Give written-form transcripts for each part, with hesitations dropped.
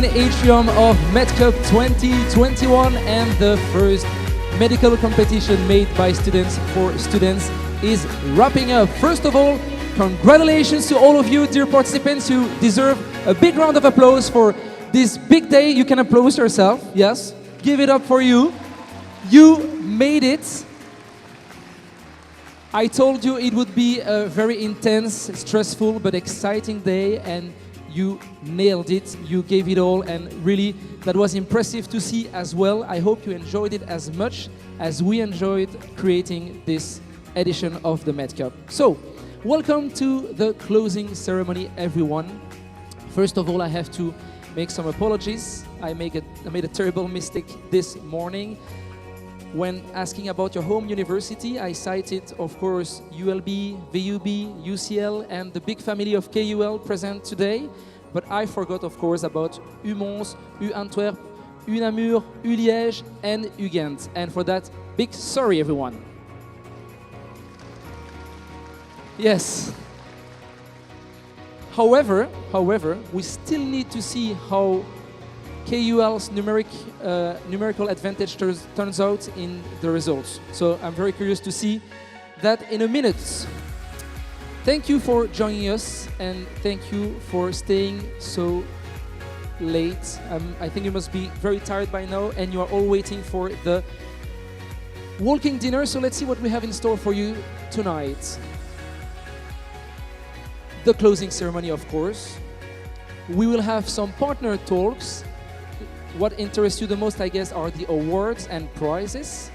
main atrium of MedCup 2021, and the first medical competition made by students for students is wrapping up. First of all, congratulations to all of you, dear participants. You deserve a big round of applause for this big day. You can applaud yourself, yes. Give it up for you. You made it. I told you it would be a very intense, stressful, but exciting day, and you nailed it. You gave it all, and really, that was impressive to see as well. I hope you enjoyed it as much as we enjoyed creating this edition of the MedCup. So, welcome to the closing ceremony, everyone. First of all, I have to make some apologies. I made a terrible mistake this morning. When asking about your home university, I cited, of course, ULB, VUB, UCL, and the big family of KUL present today. But I forgot, of course, about UMons, UAntwerp, UNamur, ULiège, and UGent. And for that, big sorry, everyone. Yes. However, we still need to see how KUL's numerical advantage turns out in the results. So I'm very curious to see that in a minute. Thank you for joining us, and thank you for staying so late. I think you must be very tired by now, and you are all waiting for the walking dinner. So let's see what we have in store for you tonight. The closing ceremony, of course. We will have some partner talks. What interests you the most, I guess, are the awards and prizes.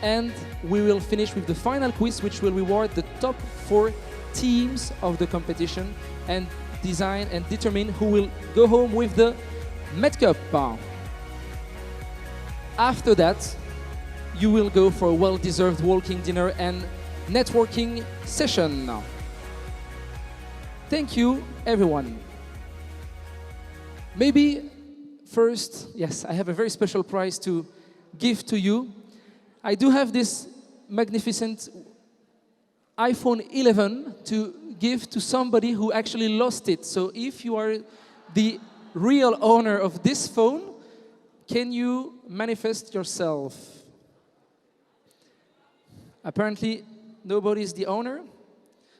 And we will finish with the final quiz, which will reward the top 4 teams of the competition and design and determine who will go home with the MedCup. After that, you will go for a well-deserved walking dinner and networking session. Thank you, everyone. Maybe first, yes, I have a very special prize to give to you. I do have this magnificent iPhone 11 to give to somebody who actually lost it. So if you are the real owner of this phone, can you manifest yourself? Apparently, nobody is the owner,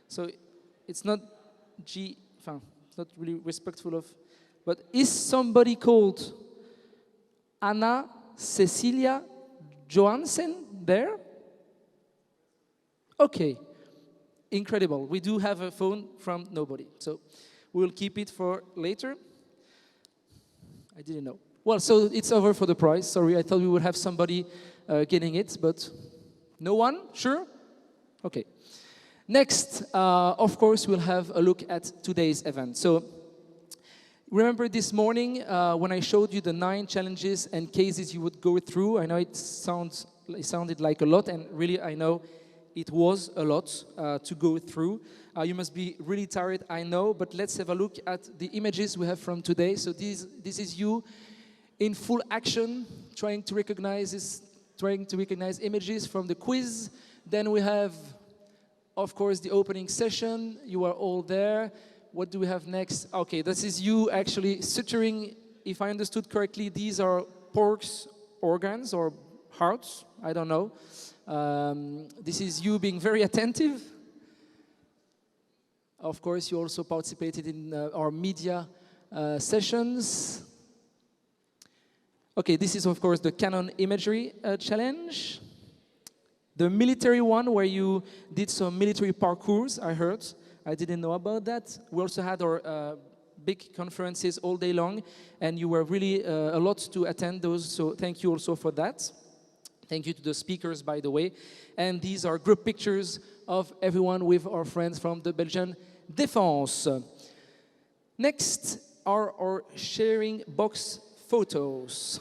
so it's not it's not really respectful of. But is somebody called Anna Cecilia Johansen there? Okay, incredible. We do have a phone from nobody, so we'll keep it for later. I didn't know. Well, so it's over for the prize. Sorry, I thought we would have somebody getting it, but no one? Sure? Okay. Next, of course, we'll have a look at today's event. So, remember this morning when I showed you the 9 challenges and cases you would go through? I know it sounded like a lot, and really I know it was a lot to go through. You must be really tired, I know, but let's have a look at the images we have from today. So this is you in full action, trying to recognize images from the quiz. Then we have, of course, the opening session. You are all there. What do we have next? Okay, this is you actually suturing. If I understood correctly, these are pork's organs or hearts. I don't know. This is you being very attentive. Of course, you also participated in our media sessions. Okay, this is, of course, the Canon imagery challenge. The military one, where you did some military parkours, I heard. I didn't know about that. We also had our big conferences all day long, and you were really a lot to attend those, so thank you also for that. Thank you to the speakers, by the way. And these are group pictures of everyone with our friends from the Belgian Defense. Next are our sharing box photos.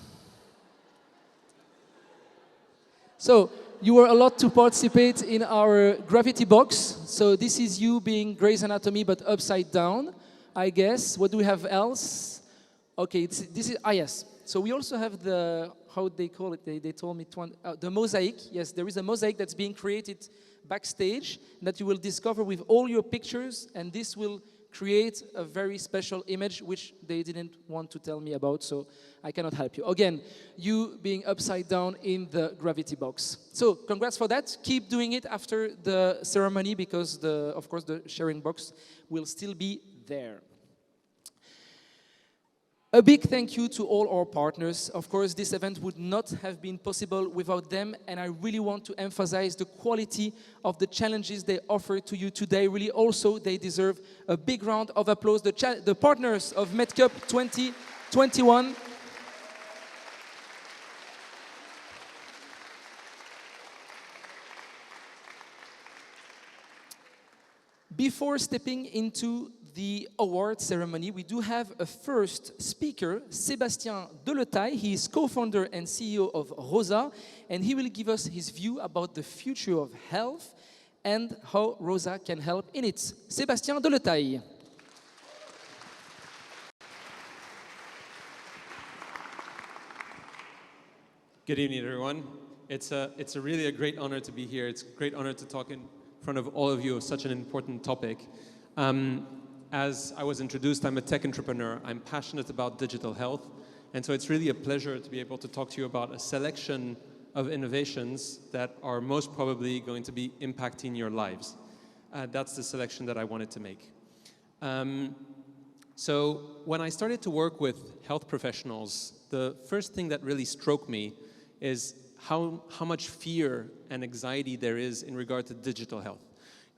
So, you were a lot to participate in our gravity box. So this is you being Grey's Anatomy, but upside down, I guess. What do we have else? Okay, this is, yes. So we also have the, how they call it, they told me, the mosaic. Yes, there is a mosaic that's being created backstage that you will discover with all your pictures, and this will create a very special image which they didn't want to tell me about, so I cannot help you. Again, you being upside down in the gravity box. So congrats for that. Keep doing it after the ceremony because, of course, the sharing box will still be there. A big thank you to all our partners. Of course, this event would not have been possible without them, and I really want to emphasize the quality of the challenges they offer to you today. Really, also, they deserve a big round of applause. The partners of MedCup 2021. Before stepping into the award ceremony, we do have a first speaker, Sébastien Deletaille. He is co-founder and CEO of Rosa, and he will give us his view about the future of health and how Rosa can help in it. Sébastien Deletaille. Good evening, everyone. It's really a great honor to be here. It's a great honor to talk in front of all of you of such an important topic. As I was introduced, I'm a tech entrepreneur. I'm passionate about digital health. And so it's really a pleasure to be able to talk to you about a selection of innovations that are most probably going to be impacting your lives. That's the selection that I wanted to make. So when I started to work with health professionals, the first thing that really struck me is how much fear and anxiety there is in regard to digital health.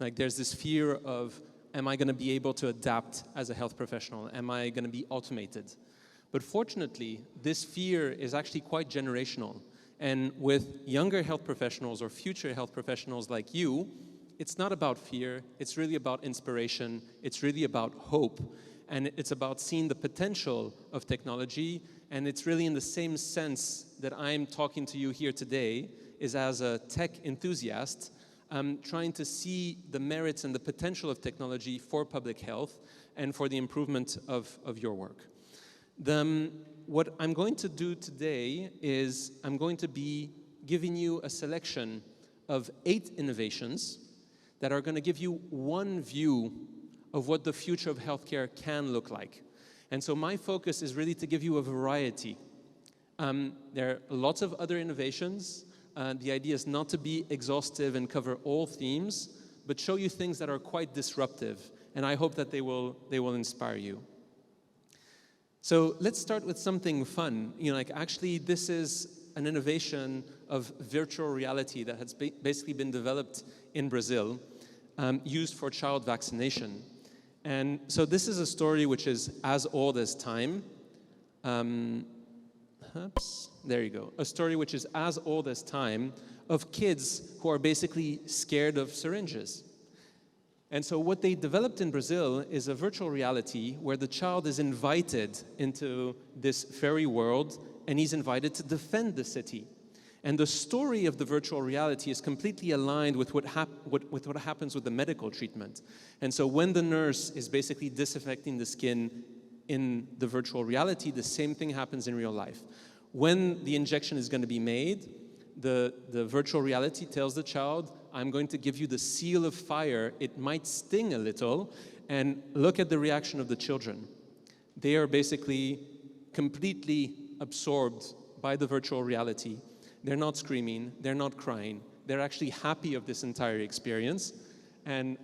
Like there's this fear of, am I going to be able to adapt as a health professional? Am I going to be automated? But fortunately, this fear is actually quite generational. And with younger health professionals or future health professionals like you, it's not about fear, it's really about inspiration, it's really about hope, and it's about seeing the potential of technology, and it's really in the same sense that I'm talking to you here today, is as a tech enthusiast, trying to see the merits and the potential of technology for public health and for the improvement of your work. What I'm going to do today is I'm going to be giving you a selection of 8 innovations that are going to give you one view of what the future of healthcare can look like. And so my focus is really to give you a variety. There are lots of other innovations. The idea is not to be exhaustive and cover all themes, but show you things that are quite disruptive. And I hope that they will inspire you. So let's start with something fun. Actually, this is an innovation of virtual reality that has basically been developed in Brazil, used for child vaccination. And so this is a story which is as old as time. There you go. A story which is as old as time of kids who are basically scared of syringes. And so what they developed in Brazil is a virtual reality where the child is invited into this fairy world and he's invited to defend the city. And the story of the virtual reality is completely aligned with what happens with the medical treatment. And so when the nurse is basically disinfecting the skin in the virtual reality, the same thing happens in real life. When the injection is going to be made, the virtual reality tells the child, I'm going to give you the seal of fire. It might sting a little, and look at the reaction of the children. They are basically completely absorbed by the virtual reality. They're not screaming, they're not crying. They're actually happy of this entire experience. And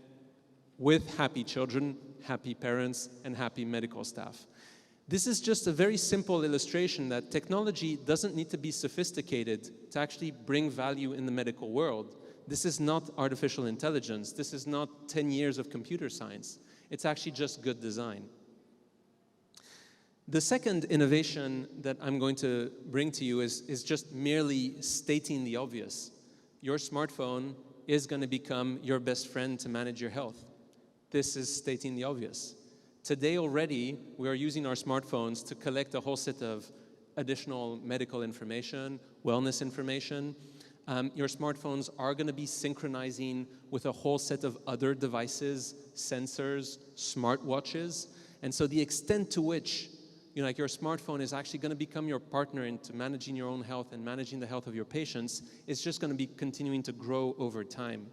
with happy children, happy parents, and happy medical staff. This is just a very simple illustration that technology doesn't need to be sophisticated to actually bring value in the medical world. This is not artificial intelligence. This is not 10 years of computer science. It's actually just good design. The second innovation that I'm going to bring to you is just merely stating the obvious. Your smartphone is going to become your best friend to manage your health. This is stating the obvious. Today already, we are using our smartphones to collect a whole set of additional medical information, wellness information. Your smartphones are going to be synchronizing with a whole set of other devices, sensors, smartwatches. And so the extent to which your smartphone is actually going to become your partner into managing your own health and managing the health of your patients is just going to be continuing to grow over time.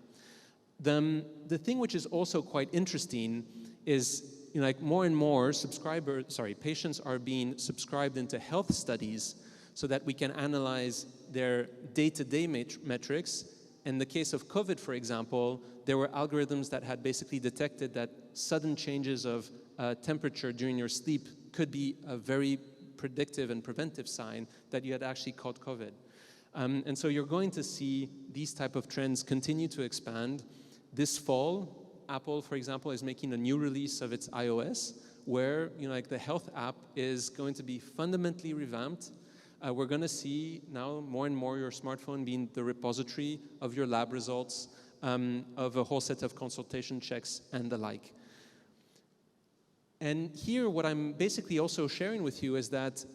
The thing which is also quite interesting is like more and more patients are being subscribed into health studies so that we can analyze their day-to-day metrics. In the case of COVID, for example, there were algorithms that had basically detected that sudden changes of temperature during your sleep could be a very predictive and preventive sign that you had actually caught COVID. And so you're going to see these type of trends continue to expand. This fall, Apple, for example, is making a new release of its iOS where like the health app is going to be fundamentally revamped. We're going to see now more and more your smartphone being the repository of your lab results, of a whole set of consultation checks and the like. And here what I'm basically also sharing with you is that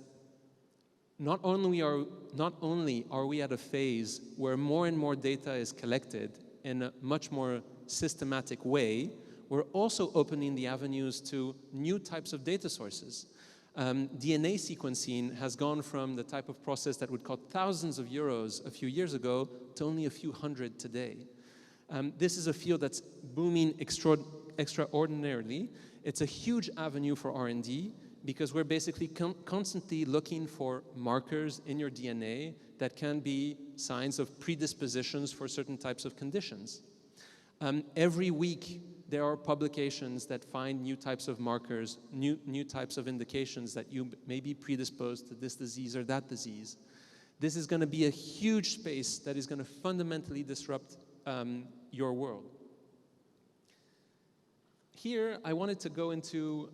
not only are we at a phase where more and more data is collected in a much more systematic way, we're also opening the avenues to new types of data sources. DNA sequencing has gone from the type of process that would cost thousands of euros a few years ago to only a few hundred today. This is a field that's booming extraordinarily. It's a huge avenue for R&D because we're basically constantly looking for markers in your DNA that can be signs of predispositions for certain types of conditions. Every week, there are publications that find new types of markers, new types of indications that you may be predisposed to this disease or that disease. This is going to be a huge space that is going to fundamentally disrupt your world. Here, I wanted to go into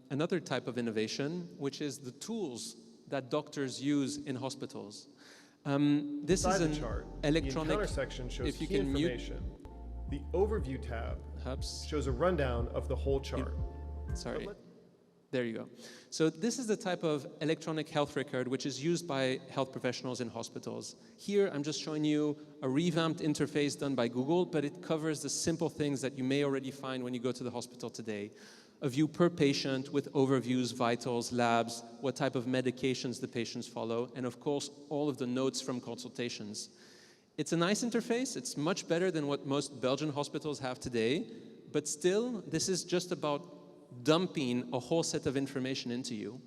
another type of innovation, which is the tools that doctors use in hospitals. This is an chart, electronic. the encounter section shows if you key can mute, information. The overview tab Oops. shows a rundown of the whole chart. Sorry. There you go. So this is the type of electronic health record which is used by health professionals in hospitals. Here, I'm just showing you a revamped interface done by Google, but it covers the simple things that you may already find when you go to the hospital today. A view per patient with overviews, vitals, labs, what type of medications the patients follow, and of course, all of the notes from consultations. It's a nice interface. It's much better than what most Belgian hospitals have today, but still, this is just about dumping a whole set of information into you.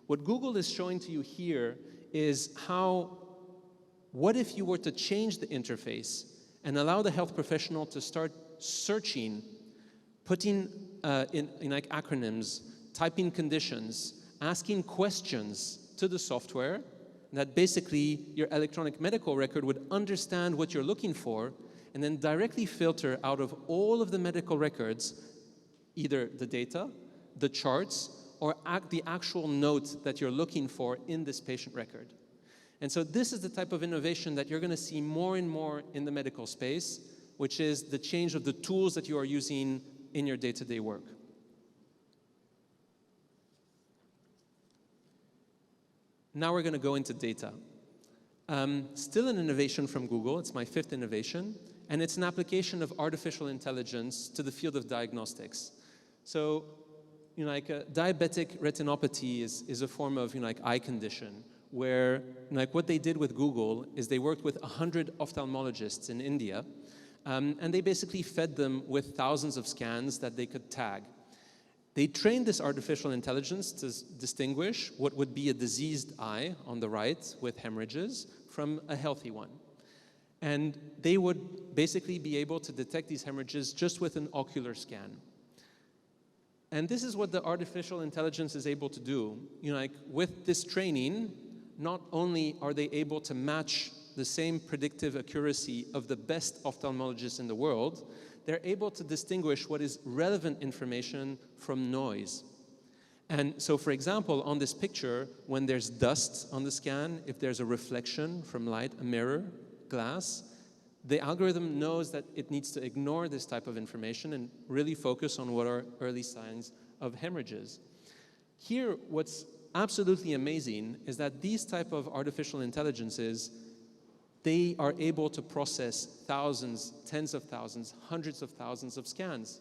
What Google is showing to you here is what if you were to change the interface and allow the health professional to start searching, putting in like acronyms, typing conditions, asking questions to the software, that basically your electronic medical record would understand what you're looking for and then directly filter out of all of the medical records either the data, the charts, or the actual note that you're looking for in this patient record. And so this is the type of innovation that you're going to see more and more in the medical space, which is the change of the tools that you are using in your day-to-day work. Now we're going to go into data. Still an innovation from Google. It's my 5th innovation, and it's an application of artificial intelligence to the field of diagnostics. So, like diabetic retinopathy is a form of like eye condition where like what they did with Google is they worked with 100 ophthalmologists in India, and they basically fed them with thousands of scans that they could tag. They trained this artificial intelligence to distinguish what would be a diseased eye on the right with hemorrhages from a healthy one. And they would basically be able to detect these hemorrhages just with an ocular scan. And this is what the artificial intelligence is able to do. Like with this training, not only are they able to match the same predictive accuracy of the best ophthalmologists in the world, they're able to distinguish what is relevant information from noise. And so, for example, on this picture, when there's dust on the scan, if there's a reflection from light, a mirror, glass, the algorithm knows that it needs to ignore this type of information and really focus on what are early signs of hemorrhages. Here, what's absolutely amazing is that these type of artificial intelligences, they are able to process thousands, tens of thousands, hundreds of thousands of scans,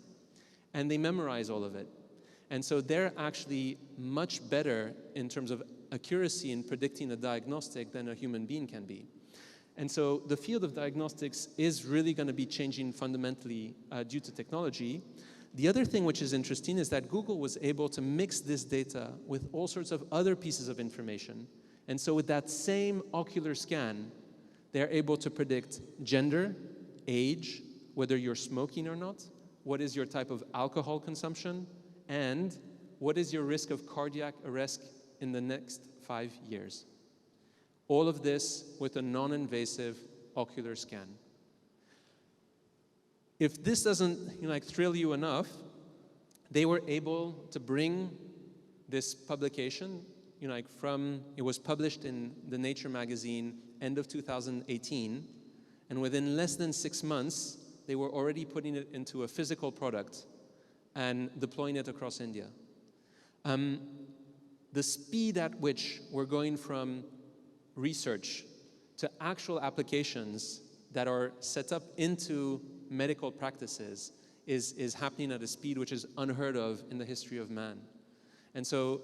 and they memorize all of it. And so they're actually much better in terms of accuracy in predicting a diagnostic than a human being can be. And so the field of diagnostics is really going to be changing fundamentally due to technology. The other thing which is interesting is that Google was able to mix this data with all sorts of other pieces of information. And so with that same ocular scan, they're able to predict gender, age, whether you're smoking or not, what is your type of alcohol consumption, and what is your risk of cardiac arrest in the next 5 years. All of this with a non-invasive ocular scan. If this doesn't thrill you enough, they were able to bring this publication, it was published in the Nature magazine end of 2018, and within less than 6 months, they were already putting it into a physical product and deploying it across India. The speed at which we're going from research to actual applications that are set up into medical practices is happening at a speed which is unheard of in the history of man. And so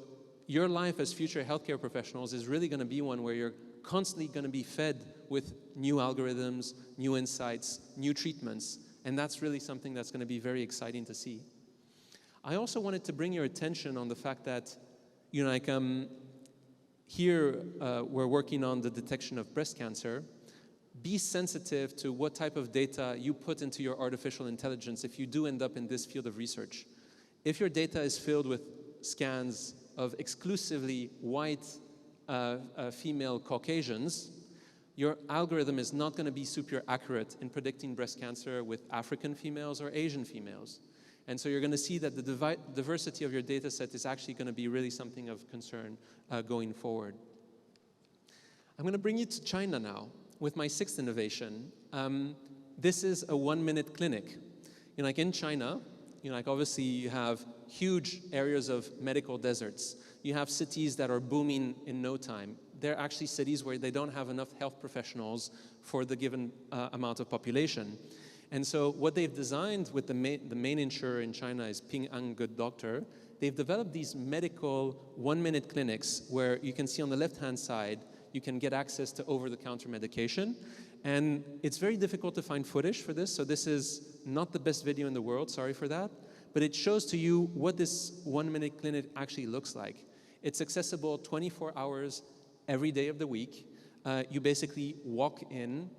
your life as future healthcare professionals is really going to be one where you're constantly going to be fed with new algorithms, new insights, new treatments, and that's really something that's going to be very exciting to see. I also wanted to bring your attention on the fact that, here we're working on the detection of breast cancer. Be sensitive to what type of data you put into your artificial intelligence if you do end up in this field of research. If your data is filled with scans of exclusively white female Caucasians, your algorithm is not going to be super accurate in predicting breast cancer with African females or Asian females. And so you're going to see that the diversity of your data set is actually going to be really something of concern going forward. I'm going to bring you to China now with my sixth innovation. This is a 1-minute clinic. In China, obviously you have huge areas of medical deserts. You have cities that are booming in no time. They're actually cities where they don't have enough health professionals for the given amount of population. And so what they've designed with the main insurer in China is Ping An Good Doctor. They've developed these medical 1-minute clinics where you can see on the left-hand side, you can get access to over-the-counter medication. And it's very difficult to find footage for this, so this is not the best video in the world, sorry for that. But it shows to you what this 1-minute clinic actually looks like. It's accessible 24 hours every day of the week. You basically walk in.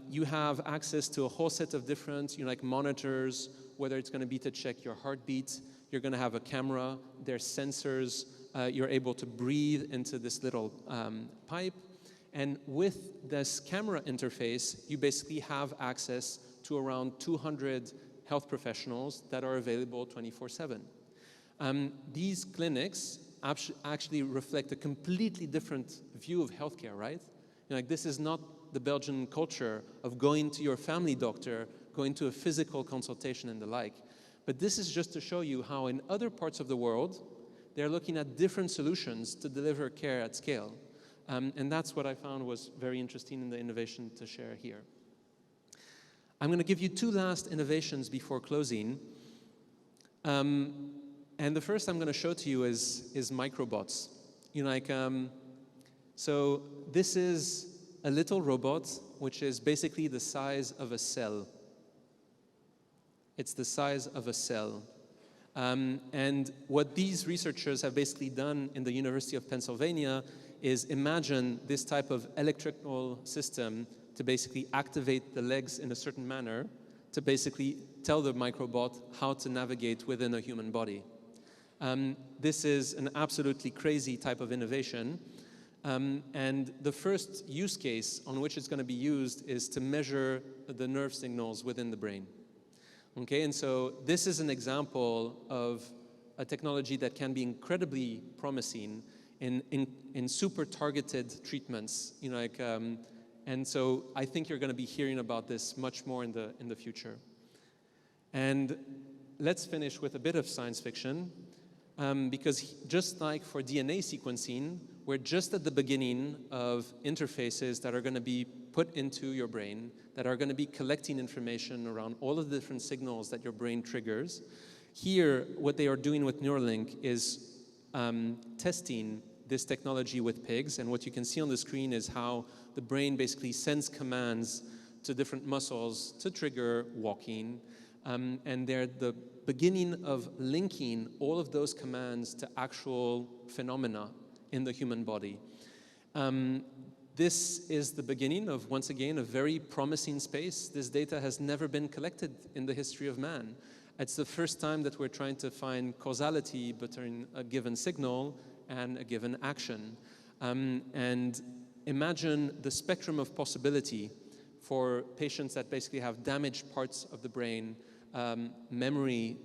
You have access to a whole set of different monitors, whether it's going to be to check your heartbeat. You're going to have a camera. There's sensors. You're able to breathe into this little pipe. And with this camera interface, you basically have access to around 200 health professionals that are available 24/7. These clinics actually reflect a completely different view of healthcare, right? This is not the Belgian culture of going to your family doctor, going to a physical consultation and the like. But this is just to show you how in other parts of the world, they're looking at different solutions to deliver care at scale. And that's what I found was very interesting in the innovation to share here. I'm going to give you two last innovations before closing. And the first I'm going to show to you is microbots. So this is a little robot which is basically the size of a cell. It's the size of a cell. And what these researchers have basically done in the University of Pennsylvania is imagine this type of electrical system to basically activate the legs in a certain manner to basically tell the microbot how to navigate within a human body. This is an absolutely crazy type of innovation. And the first use case on which it's going to be used is to measure the nerve signals within the brain. Okay, and so this is an example of a technology that can be incredibly promising in super targeted treatments. And so I think you're going to be hearing about this much more in the future. And let's finish with a bit of science fiction, because just like for DNA sequencing, we're just at the beginning of interfaces that are going to be put into your brain, that are going to be collecting information around all of the different signals that your brain triggers. Here, what they are doing with Neuralink is testing this technology with pigs, and what you can see on the screen is how the brain basically sends commands to different muscles to trigger walking. And they're the beginning of linking all of those commands to actual phenomena in the human body. This is the beginning of, once again, a very promising space. This data has never been collected in the history of man. It's the first time that we're trying to find causality between a given signal and a given action. And imagine the spectrum of possibility for patients that basically have damaged parts of the brain, memory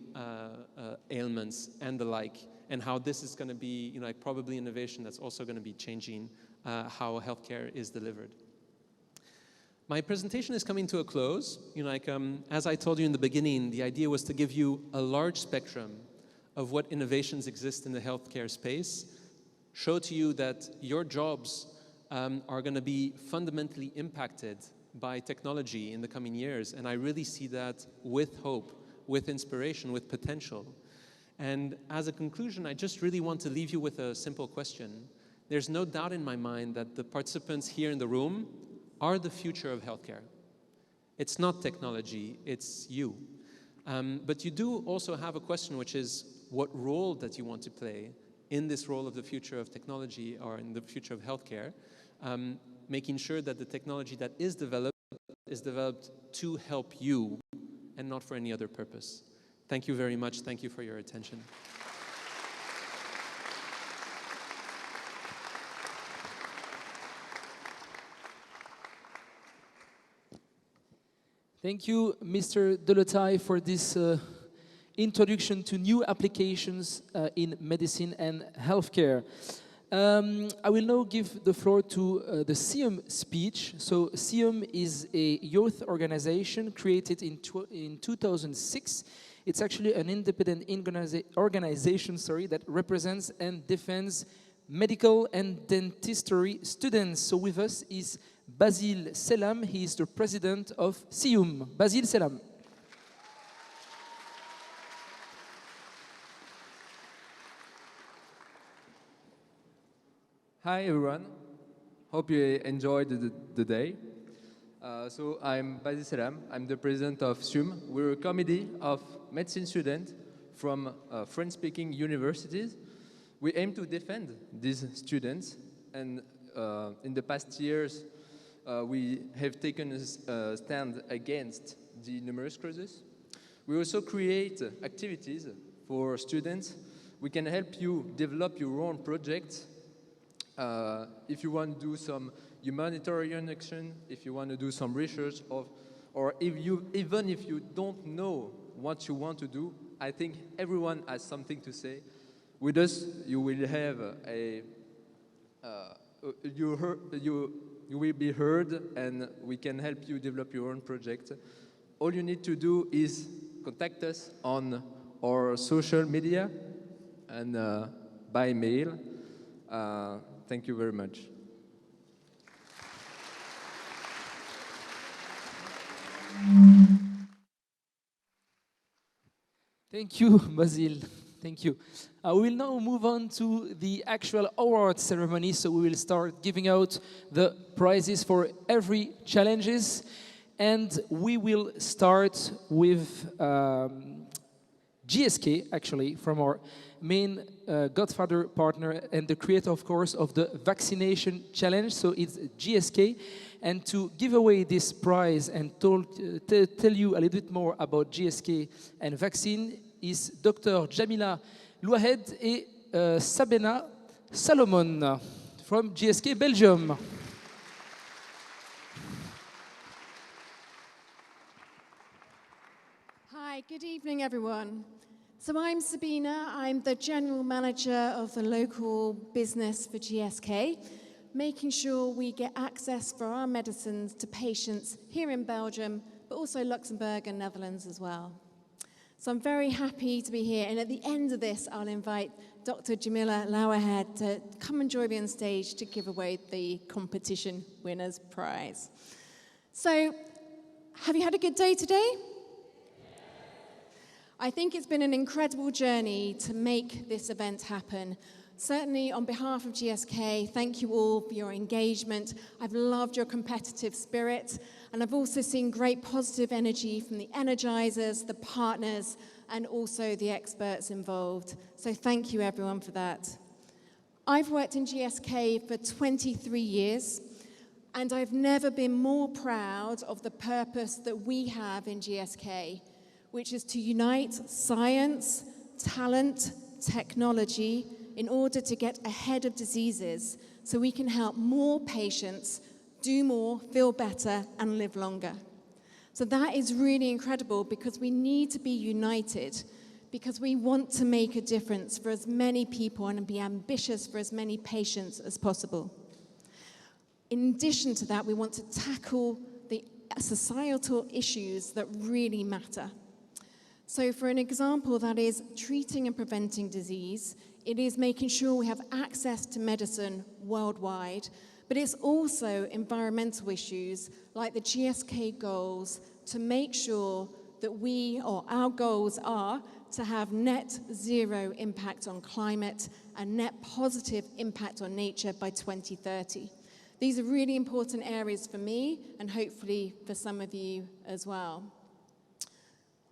ailments and the like, and how this is going to be, like probably innovation that's also going to be changing how healthcare is delivered. My presentation is coming to a close. As I told you in the beginning, the idea was to give you a large spectrum of what innovations exist in the healthcare space, show to you that your jobs are going to be fundamentally impacted by technology in the coming years. And I really see that with hope, with inspiration, with potential. And as a conclusion, I just really want to leave you with a simple question. There's no doubt in my mind that the participants here in the room are the future of healthcare. It's not technology, it's you. But you do also have a question, which is what role that you want to play in this role of the future of technology or in the future of healthcare, making sure that the technology that is developed to help you and not for any other purpose. Thank you very much. Thank you for your attention. Thank you, Mr. Delotai, for this introduction to new applications in medicine and healthcare. I will now give the floor to the SIUM speech. So SIUM is a youth organization created in 2006. It's actually an independent organization that represents and defends medical and dentistry students. So with us is Basile Selam. He is the president of SIUM. Basile Selam. Hi everyone, hope you enjoyed the day. So I'm Basile Selam, I'm the president of SIUM. We're a committee of medicine students from French-speaking universities. We aim to defend these students, and in the past years we have taken a stand against the numerous sclerosis. We also create activities for students. We can help you develop your own projects. If you want to do some humanitarian action, if you want to do some research, or even if you don't know what you want to do, I think everyone has something to say. With us, you will have you will be heard, and we can help you develop your own project. All you need to do is contact us on our social media and by mail. Thank you very much. Thank you, Basile. Thank you. We will now move on to the actual award ceremony. So we will start giving out the prizes for every challenges. And we will start with GSK, actually, from our main godfather partner and the creator, of course, of the vaccination challenge. So it's GSK. And to give away this prize and tell you a little bit more about GSK and vaccine is Dr. Jamila Louahed et Sabena Salomon from GSK Belgium. Hi, good evening, everyone. So I'm Sabina. I'm the general manager of the local business for GSK, making sure we get access for our medicines to patients here in Belgium, but also Luxembourg and Netherlands as well. So I'm very happy to be here. And at the end of this, I'll invite Dr. Jamila Louahed to come and join me on stage to give away the competition winner's prize. So, have you had a good day today? I think it's been an incredible journey to make this event happen. Certainly, on behalf of GSK, thank you all for your engagement. I've loved your competitive spirit, and I've also seen great positive energy from the energizers, the partners, and also the experts involved. So thank you, everyone, for that. I've worked in GSK for 23 years, and I've never been more proud of the purpose that we have in GSK, which is to unite science, talent, technology, in order to get ahead of diseases so we can help more patients do more, feel better, and live longer. So that is really incredible because we need to be united because we want to make a difference for as many people and be ambitious for as many patients as possible. In addition to that, we want to tackle the societal issues that really matter. So for an example, that is treating and preventing disease. It is making sure we have access to medicine worldwide, but it's also environmental issues like the GSK goals to make sure that our goals are to have net zero impact on climate and net positive impact on nature by 2030. These are really important areas for me and hopefully for some of you as well.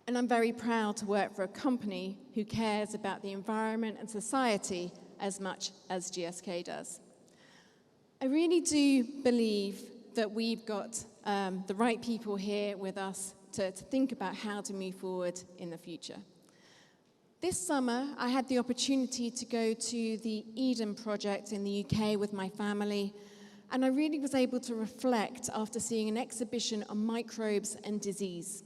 And I'm very proud to work for a company who cares about the environment and society as much as GSK does. I really do believe that we've got the right people here with us to think about how to move forward in the future. This summer, I had the opportunity to go to the Eden Project in the UK with my family, and I really was able to reflect after seeing an exhibition on microbes and disease.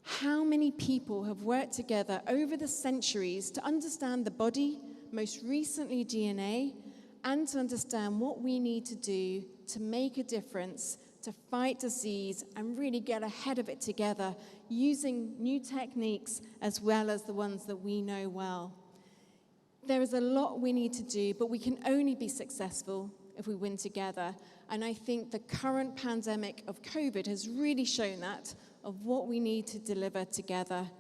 How many people have worked together over the centuries to understand the body, most recently DNA, and to understand what we need to do to make a difference, to fight disease, and really get ahead of it together using new techniques as well as the ones that we know well. There is a lot we need to do, but we can only be successful if we win together. And I think the current pandemic of COVID has really shown that, of what we need to deliver together.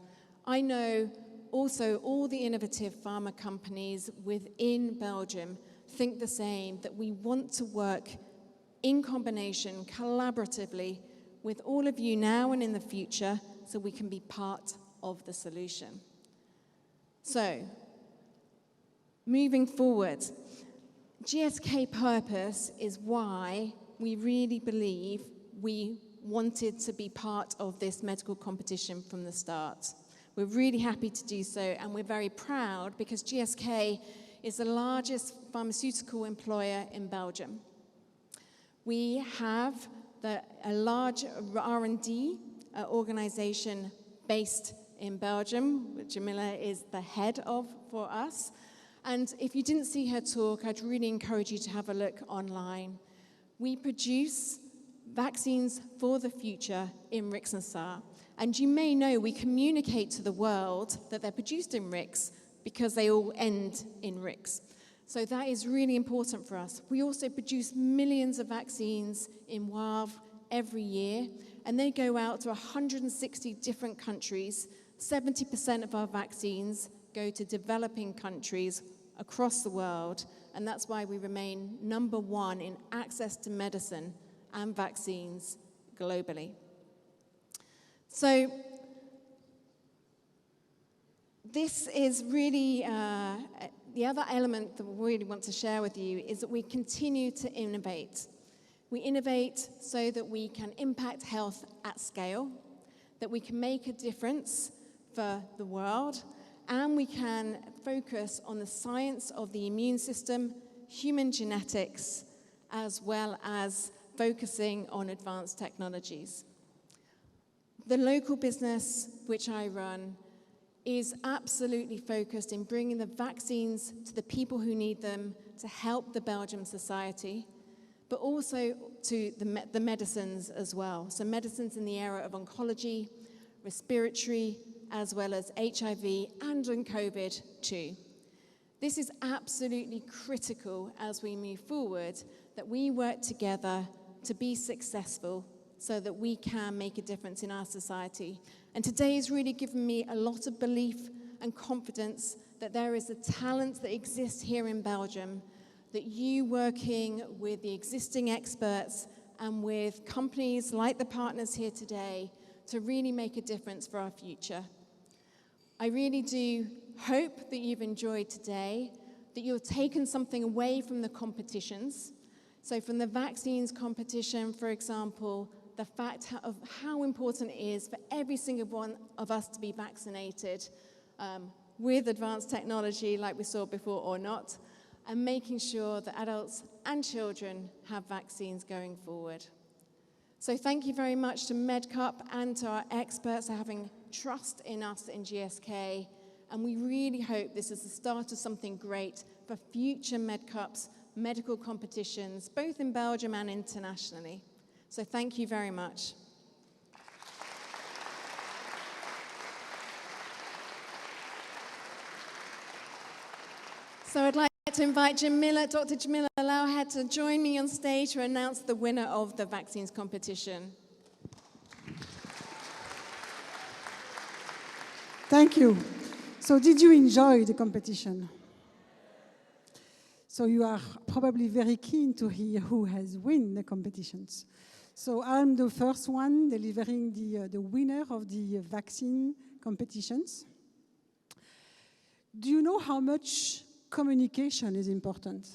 I know also all the innovative pharma companies within Belgium think the same, that we want to work in combination, collaboratively, with all of you now and in the future, so we can be part of the solution. So, moving forward, GSK purpose is why we really believe we wanted to be part of this medical competition from the start. We're really happy to do so, and we're very proud because GSK is the largest pharmaceutical employer in Belgium. We have a large R&D organization based in Belgium, which Jamila is the head of for us. And if you didn't see her talk, I'd really encourage you to have a look online. We produce vaccines for the future in Rix and Saar. And you may know we communicate to the world that they're produced in Rix because they all end in Rix. So that is really important for us. We also produce millions of vaccines in Wavre every year, and they go out to 160 different countries. 70% of our vaccines go to developing countries across the world, and that's why we remain number one in access to medicine and vaccines globally. So this is really the other element that we really want to share with you is that we continue to innovate. We innovate so that we can impact health at scale, that we can make a difference for the world, and we can focus on the science of the immune system, human genetics, as well as focusing on advanced technologies. The local business which I run is absolutely focused in bringing the vaccines to the people who need them to help the Belgian society, but also to the medicines as well. So medicines in the area of oncology, respiratory, as well as HIV and on COVID too. This is absolutely critical as we move forward, that we work together to be successful so that we can make a difference in our society. And today has really given me a lot of belief and confidence that there is a talent that exists here in Belgium, that you working with the existing experts and with companies like the partners here today to really make a difference for our future. I really do hope that you've enjoyed today, that you've taken something away from the competitions. So from the vaccines competition, for example, the fact of how important it is for every single one of us to be vaccinated with advanced technology like we saw before or not, and making sure that adults and children have vaccines going forward. So thank you very much to MedCup and to our experts for having trust in us in GSK, and we really hope this is the start of something great for future MedCups, medical competitions, both in Belgium and internationally. So thank you very much. So I'd like to invite Dr. Jamila Louhead to join me on stage to announce the winner of the vaccines competition. Thank you. So did you enjoy the competition? So you are probably very keen to hear who has won the competitions. So I'm the first one delivering the winner of the vaccine competitions. Do you know how much communication is important?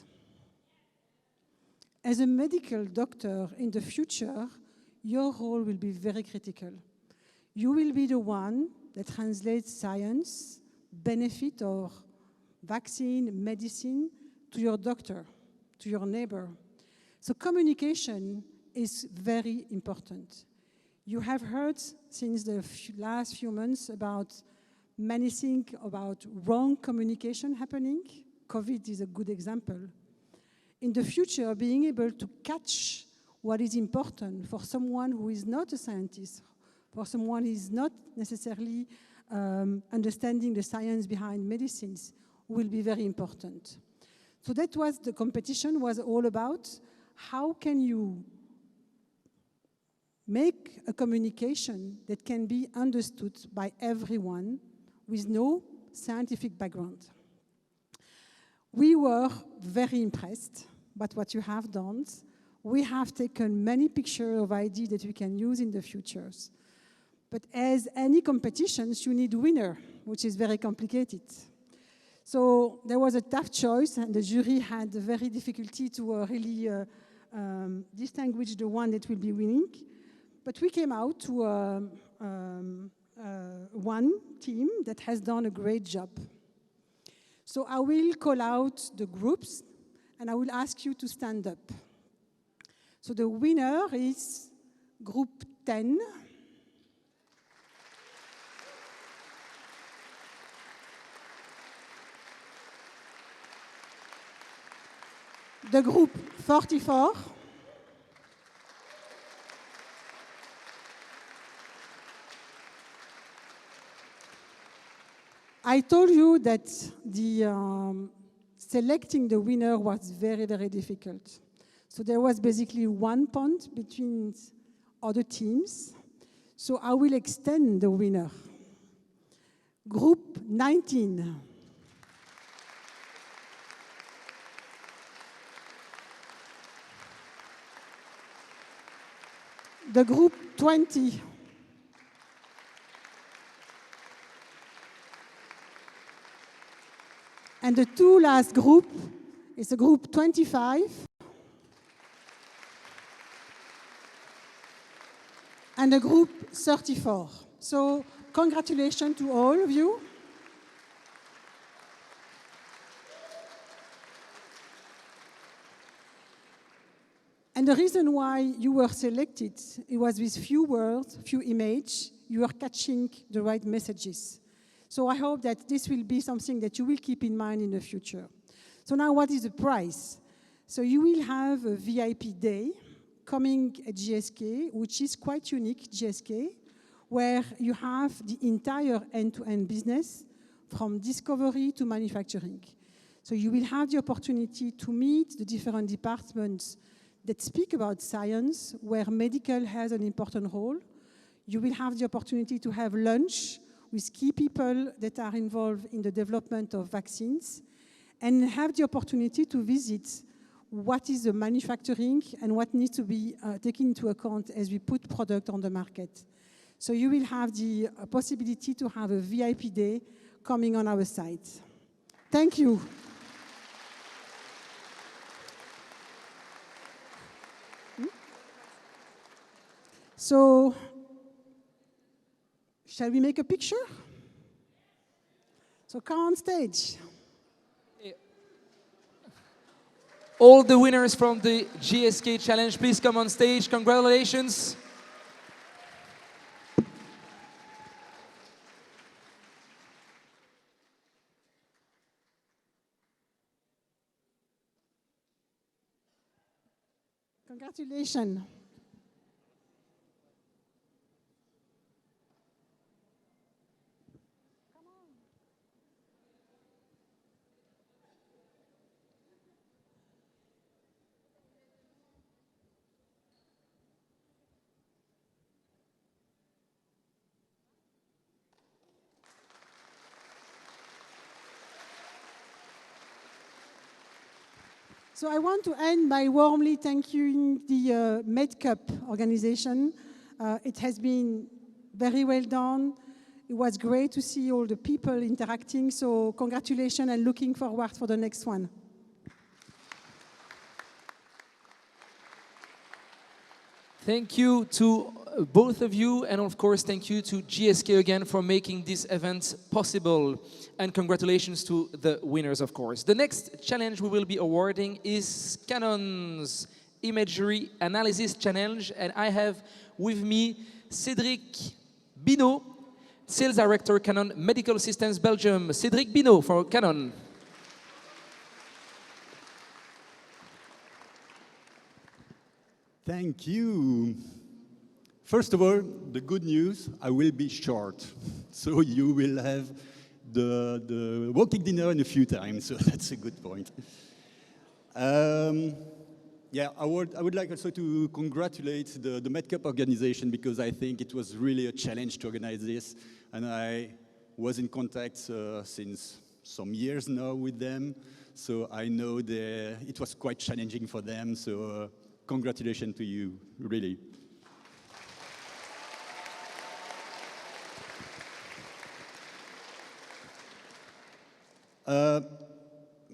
As a medical doctor in the future, your role will be very critical. You will be the one that translates science, benefit or vaccine, medicine to your doctor, to your neighbor. So communication is very important. You have heard since the last few months about many things about wrong communication happening. COVID is a good example. In the future, being able to catch what is important for someone who is not a scientist, for someone who is not necessarily understanding the science behind medicines, will be very important. So that was the competition was all about. How can you make a communication that can be understood by everyone with no scientific background? We were very impressed by what you have done. We have taken many pictures of ideas that we can use in the futures. But as any competitions, you need winner, which is very complicated. So there was a tough choice, and the jury had a very difficulty to really distinguish the one that will be winning. But we came out to one team that has done a great job. So I will call out the groups, and I will ask you to stand up. So the winner is Group 10. The Group 44. I told you that selecting the winner was very, very difficult. So there was basically 1 point between other teams. So I will extend the winner. Group 19. The Group 20. And the two last group is the Group 25 and the Group 34. So congratulations to all of you. And the reason why you were selected, it was with few words, few images, you are catching the right messages. So I hope that this will be something that you will keep in mind in the future. So now what is the price? So you will have a VIP day coming at GSK, which is quite unique, GSK, where you have the entire end-to-end business from discovery to manufacturing. So you will have the opportunity to meet the different departments that speak about science, where medical has an important role. You will have the opportunity to have lunch with key people that are involved in the development of vaccines and have the opportunity to visit what is the manufacturing and what needs to be taken into account as we put product on the market. So you will have the possibility to have a VIP day coming on our site. Thank you. So, shall we make a picture? So come on stage. All the winners from the GSK Challenge, please come on stage. Congratulations. Congratulations. So I want to end by warmly thanking the MedCup organization. It has been very well done. It was great to see all the people interacting. So congratulations and looking forward for the next one. Thank you to both of you, and of course, thank you to GSK again for making this event possible. And congratulations to the winners, of course. The next challenge we will be awarding is Canon's Imagery Analysis Challenge, and I have with me Cédric Binot, Sales Director, Canon Medical Systems Belgium. Cédric Binot for Canon. Thank you. First of all, the good news, I will be short. So you will have the walking dinner in a few times, so that's a good point. Yeah, I would like also to congratulate the MedCup organization, because I think it was really a challenge to organize this, and I was in contact since some years now with them, so I know it was quite challenging for them, so congratulations to you, really.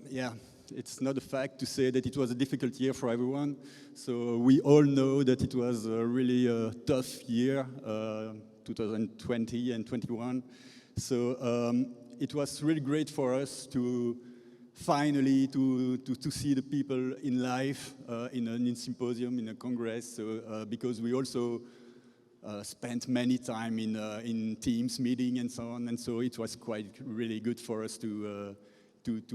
Yeah, it's not a fact to say that it was a difficult year for everyone. So we all know that it was really a tough year, 2020 and 21. So it was really great for us to finally to see the people in live, in a symposium, in a congress, so, because we also spent many time in Teams meeting and so on, and so it was quite really good for us to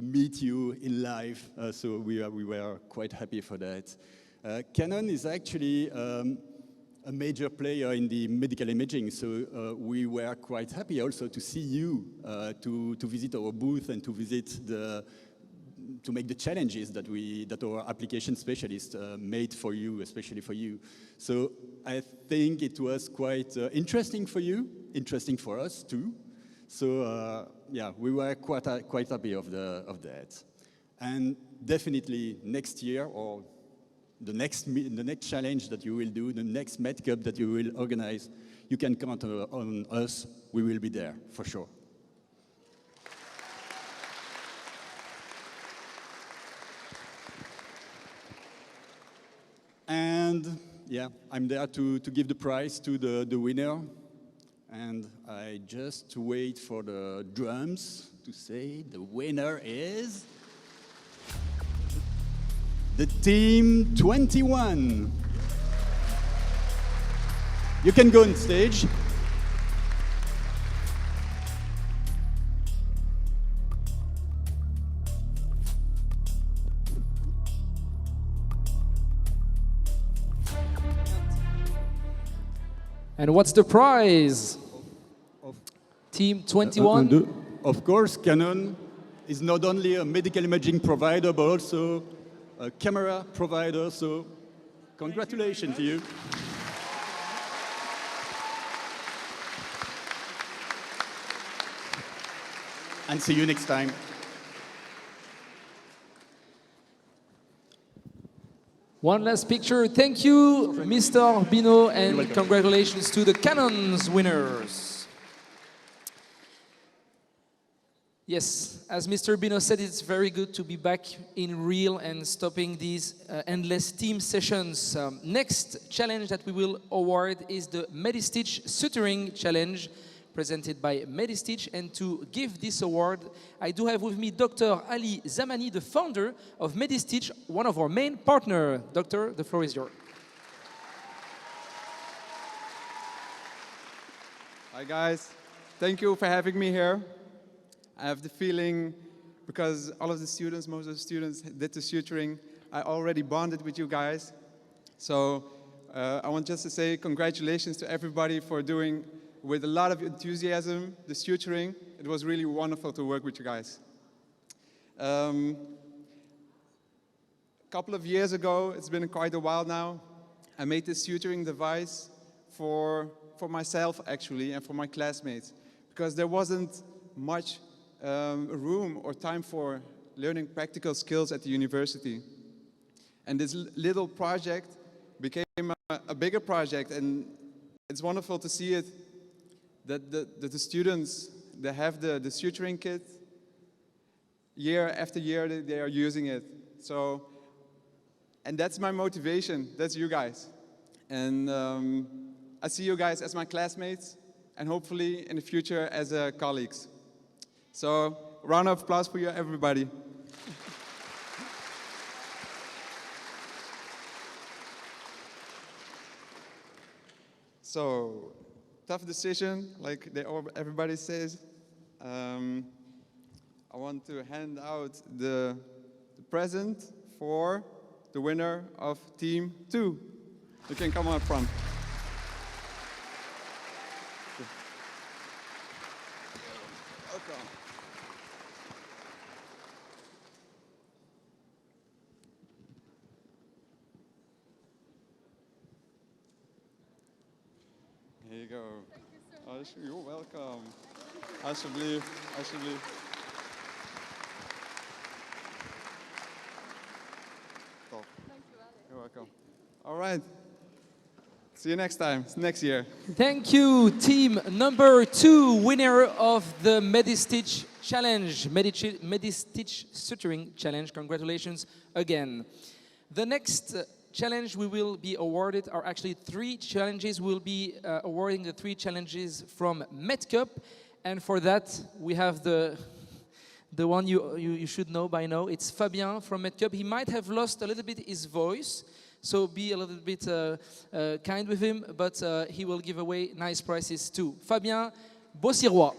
meet you in live. So we were quite happy for that. Canon is actually a major player in the medical imaging, so we were quite happy also to see you, to visit our booth and to visit to make the challenges that our application specialists made for you, especially for you. So I think it was quite interesting for you, interesting for us too. So yeah, we were quite happy of that. And definitely next year, or the next challenge that you will do, the next MedCup that you will organize, you can count on us. We will be there for sure. And yeah, I'm there to give the prize to the winner. And I just wait for the drums to say the winner is the Team 21. You can go on stage. And what's the prize? Team 21? Of course, Canon is not only a medical imaging provider, but also a camera provider, so congratulations to you. And see you next time. One last picture. Thank you, Mr. Bino, and congratulations to the Cannons winners. Yes, as Mr. Bino said, it's very good to be back in real and stopping these endless team sessions. Next challenge that we will award is the MediStitch Suturing Challenge, presented by MediStitch. And to give this award, I do have with me Dr. Ali Zamani, the founder of MediStitch, one of our main partners. Doctor, the floor is yours. Hi guys, thank you for having me here. I have the feeling, because all of the students, most of the students did the suturing, I already bonded with you guys. So I want just to say congratulations to everybody for doing with a lot of enthusiasm the suturing. It was really wonderful to work with you guys. A couple of years ago, it's been quite a while now, I made this suturing device for myself actually and for my classmates, because there wasn't much room or time for learning practical skills at the university. And this little project became a bigger project, and it's wonderful to see it, that the students, they have the suturing kit, year after year they are using it. So, and that's my motivation, that's you guys. And I see you guys as my classmates, and hopefully in the future as colleagues. So, round of applause for you, everybody. So, tough decision, like everybody says. I want to hand out the present for the winner of Team 2. You can come up front. Welcome. Here you go. Thank you so much. You're welcome. Alsjeblieft, alsjeblieft. Top. You're welcome. All right. See you next time, next year. Thank you, team number 2, winner of the MediStitch Challenge, MediStitch Suturing Challenge. Congratulations again. The next challenge we will be awarded are actually 3 challenges. We'll be awarding the 3 challenges from MedCup, and for that we have the one you should know by now. It's Fabien from MedCup. He might have lost a little bit his voice, so be a little bit kind with him, but he will give away nice prizes too. Fabien Bossirois.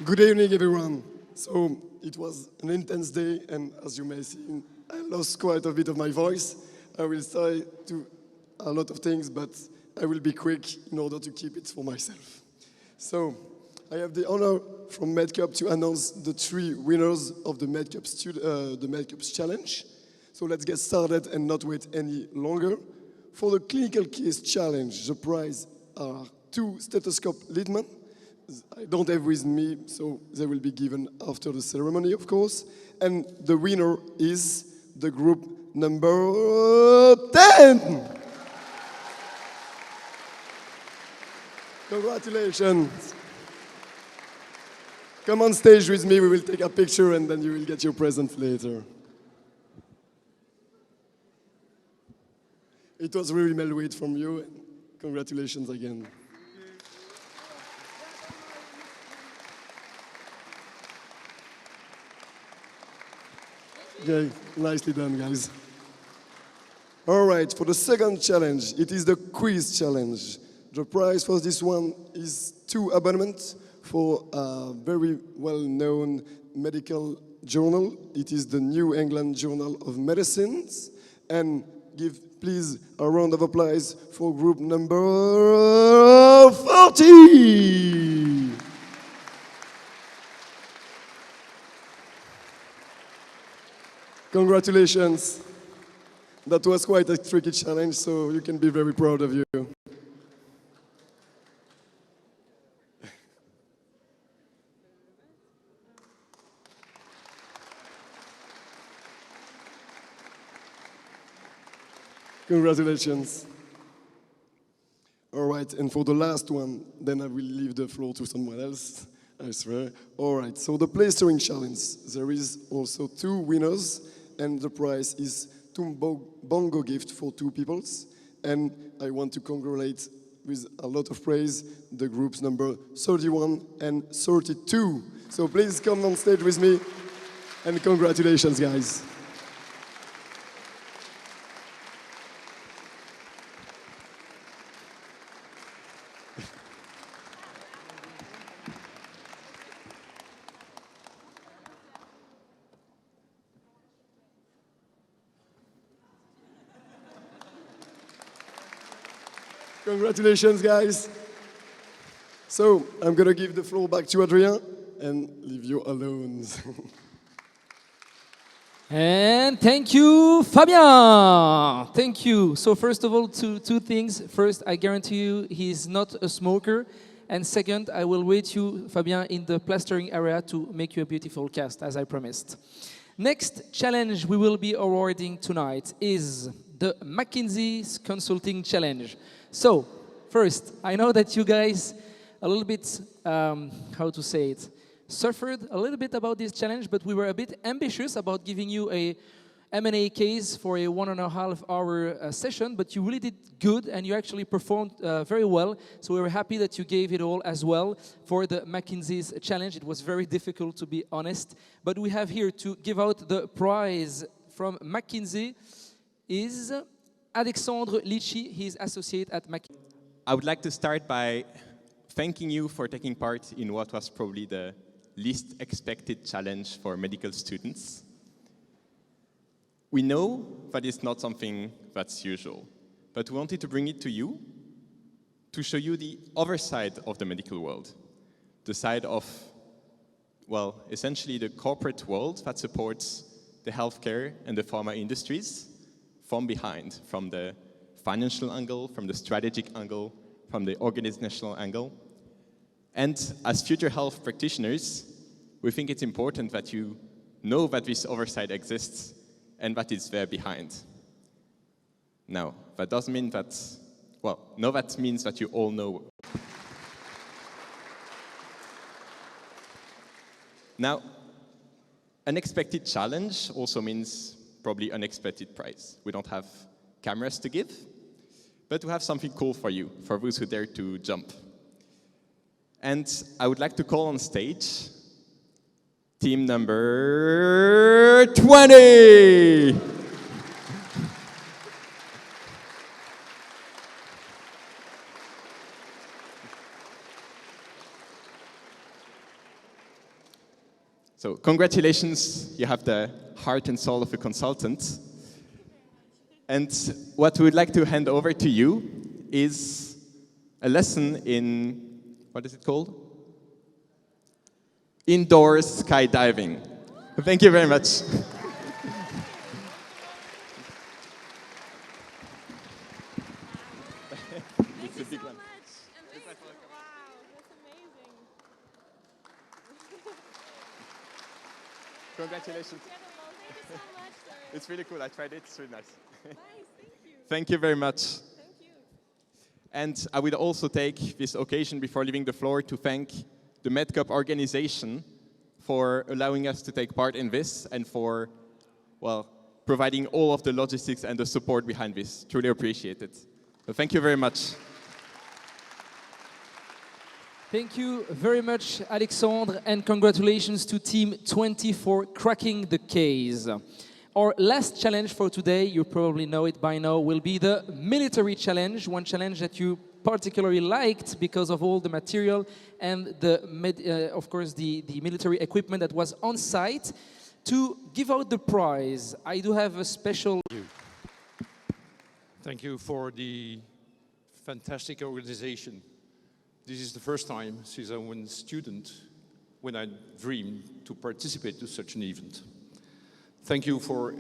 Good evening, everyone. So it was an intense day, and as you may see, I lost quite a bit of my voice. I will try to a lot of things, but I will be quick in order to keep it for myself. So I have the honor from MedCup to announce the 3 winners of the MedCup Challenge. So let's get started and not wait any longer. For the clinical case challenge, the prize are 2 stethoscope Lidman. I don't have with me, so they will be given after the ceremony, of course. And the winner is the group number 10. Congratulations. Come on stage with me, we will take a picture and then you will get your present later. It was really well weighed from you, and congratulations again. Okay, nicely done, guys. All right, for the second challenge, it is the quiz challenge. The prize for this one is 2 abonnements for a very well-known medical journal. It is the New England Journal of Medicine. And give, please, a round of applause for group number 40. Congratulations. That was quite a tricky challenge, so you can be very proud of you. Congratulations. All right, and for the last one, then I will leave the floor to someone else, I swear. All right, so the plastering challenge. There is also 2 winners, and the prize is 2 bongo gift for 2 peoples. And I want to congratulate with a lot of praise the groups number 31 and 32. So please come on stage with me, and congratulations, guys. Congratulations, guys. So I'm gonna give the floor back to Adrien and leave you alone. And thank you, Fabien. Thank you. So first of all, two things. First, I guarantee you he's not a smoker. And second, I will wait you, Fabien, in the plastering area to make you a beautiful cast, as I promised. Next challenge we will be awarding tonight is the McKinsey's Consulting Challenge. So, first, I know that you guys a little bit, how to say it, suffered a little bit about this challenge, but we were a bit ambitious about giving you a M&A case for a 1.5 hour session, but you really did good and you actually performed very well. So we were happy that you gave it all as well for the McKinsey's challenge. It was very difficult, to be honest, but we have here to give out the prize from McKinsey is Alexandre Litchi. He's associate at McKinsey. I would like to start by thanking you for taking part in what was probably the least expected challenge for medical students. We know that it's not something that's usual, but we wanted to bring it to you to show you the other side of the medical world, the side of, well, essentially the corporate world that supports the healthcare and the pharma industries from behind, from the financial angle, from the strategic angle, from the organizational angle. And as future health practitioners, we think it's important that you know that this oversight exists and that it's there behind. Now, that doesn't mean that, well, no, that means that you all know. Now, unexpected challenge also means probably unexpected prize. We don't have cameras to give, but we have something cool for you, for those who dare to jump. And I would like to call on stage team number 20. So congratulations, you have the heart and soul of a consultant. And what we would like to hand over to you is a lesson in, what is it called? Indoor skydiving. Thank you very much. Thank you so much. Amazing. Wow, that's amazing. Congratulations. Thank you so much, sir. It's really cool. I tried it. It's really nice. Nice, thank you. Thank you very much. Thank you. And I will also take this occasion before leaving the floor to thank the MedCup organization for allowing us to take part in this and for, well, providing all of the logistics and the support behind this. Truly appreciate it. So thank you very much. Thank you very much, Alexandre, and congratulations to Team 20 for cracking the case. Our last challenge for today, you probably know it by now, will be the military challenge, one challenge that you particularly liked because of all the material and of course the military equipment that was on site. To give out the prize, I do have a special... Thank you for the fantastic organization. This is the first time since I was a student when I dreamed to participate to such an event. Thank you for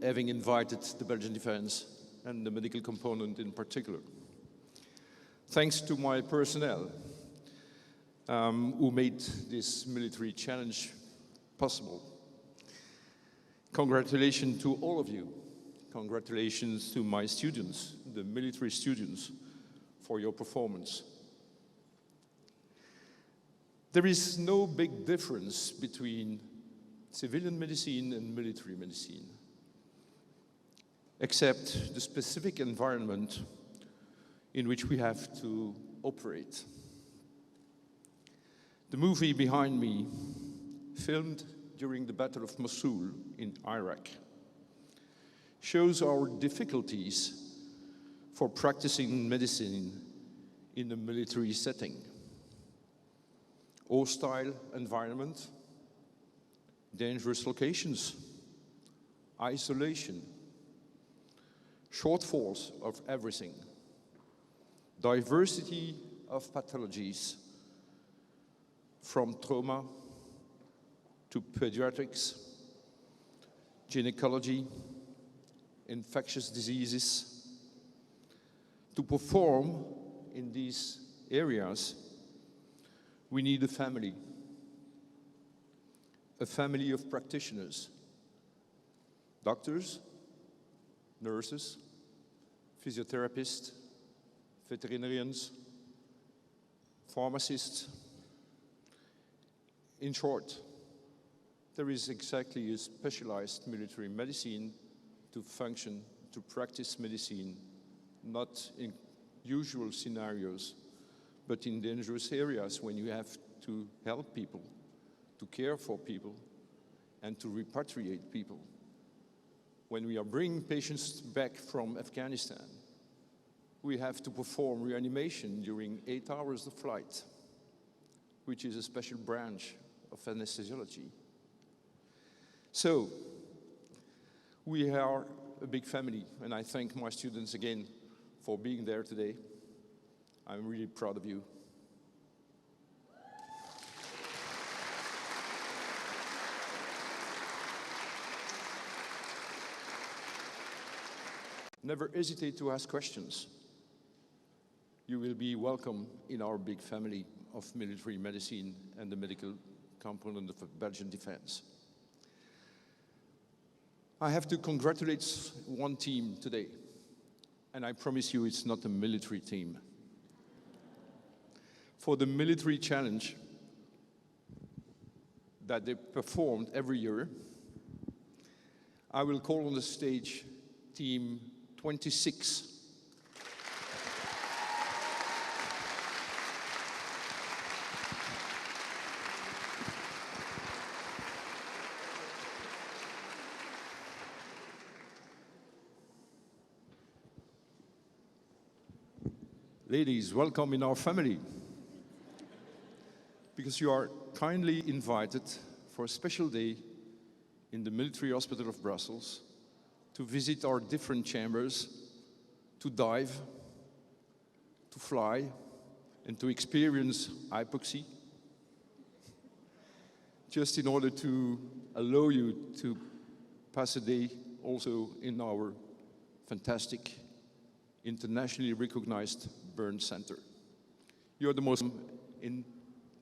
having invited the Belgian Defense and the medical component in particular. Thanks to my personnel who made this military challenge possible. Congratulations to all of you. congratulations to my students, the military students, for your performance. There is no big difference between civilian medicine and military medicine, except the specific environment in which we have to operate. The movie behind me, filmed during the Battle of Mosul in Iraq, shows our difficulties for practicing medicine in a military setting. Hostile environment, dangerous locations, isolation, shortfalls of everything, diversity of pathologies, from trauma to pediatrics, gynecology, infectious diseases. To perform in these areas, we need a family of practitioners, doctors, nurses, physiotherapists, veterinarians, pharmacists. In short, there is exactly a specialized military medicine to function, to practice medicine, not in usual scenarios, but in dangerous areas when you have to help people, to care for people, and to repatriate people. When we are bringing patients back from Afghanistan, we have to perform reanimation during 8 hours of flight, which is a special branch of anesthesiology. So, we are a big family, and I thank my students again for being there today. I'm really proud of you. Never hesitate to ask questions. You will be welcome in our big family of military medicine and the medical component of the Belgian defense. I have to congratulate one team today, and I promise you it's not a military team. For the military challenge that they performed every year, I will call on the stage Team 26. Ladies, welcome in our family, because you are kindly invited for a special day in the Military Hospital of Brussels to visit our different chambers, to dive, to fly, and to experience hypoxia, just in order to allow you to pass a day also in our fantastic, internationally recognized burn center. You're the most in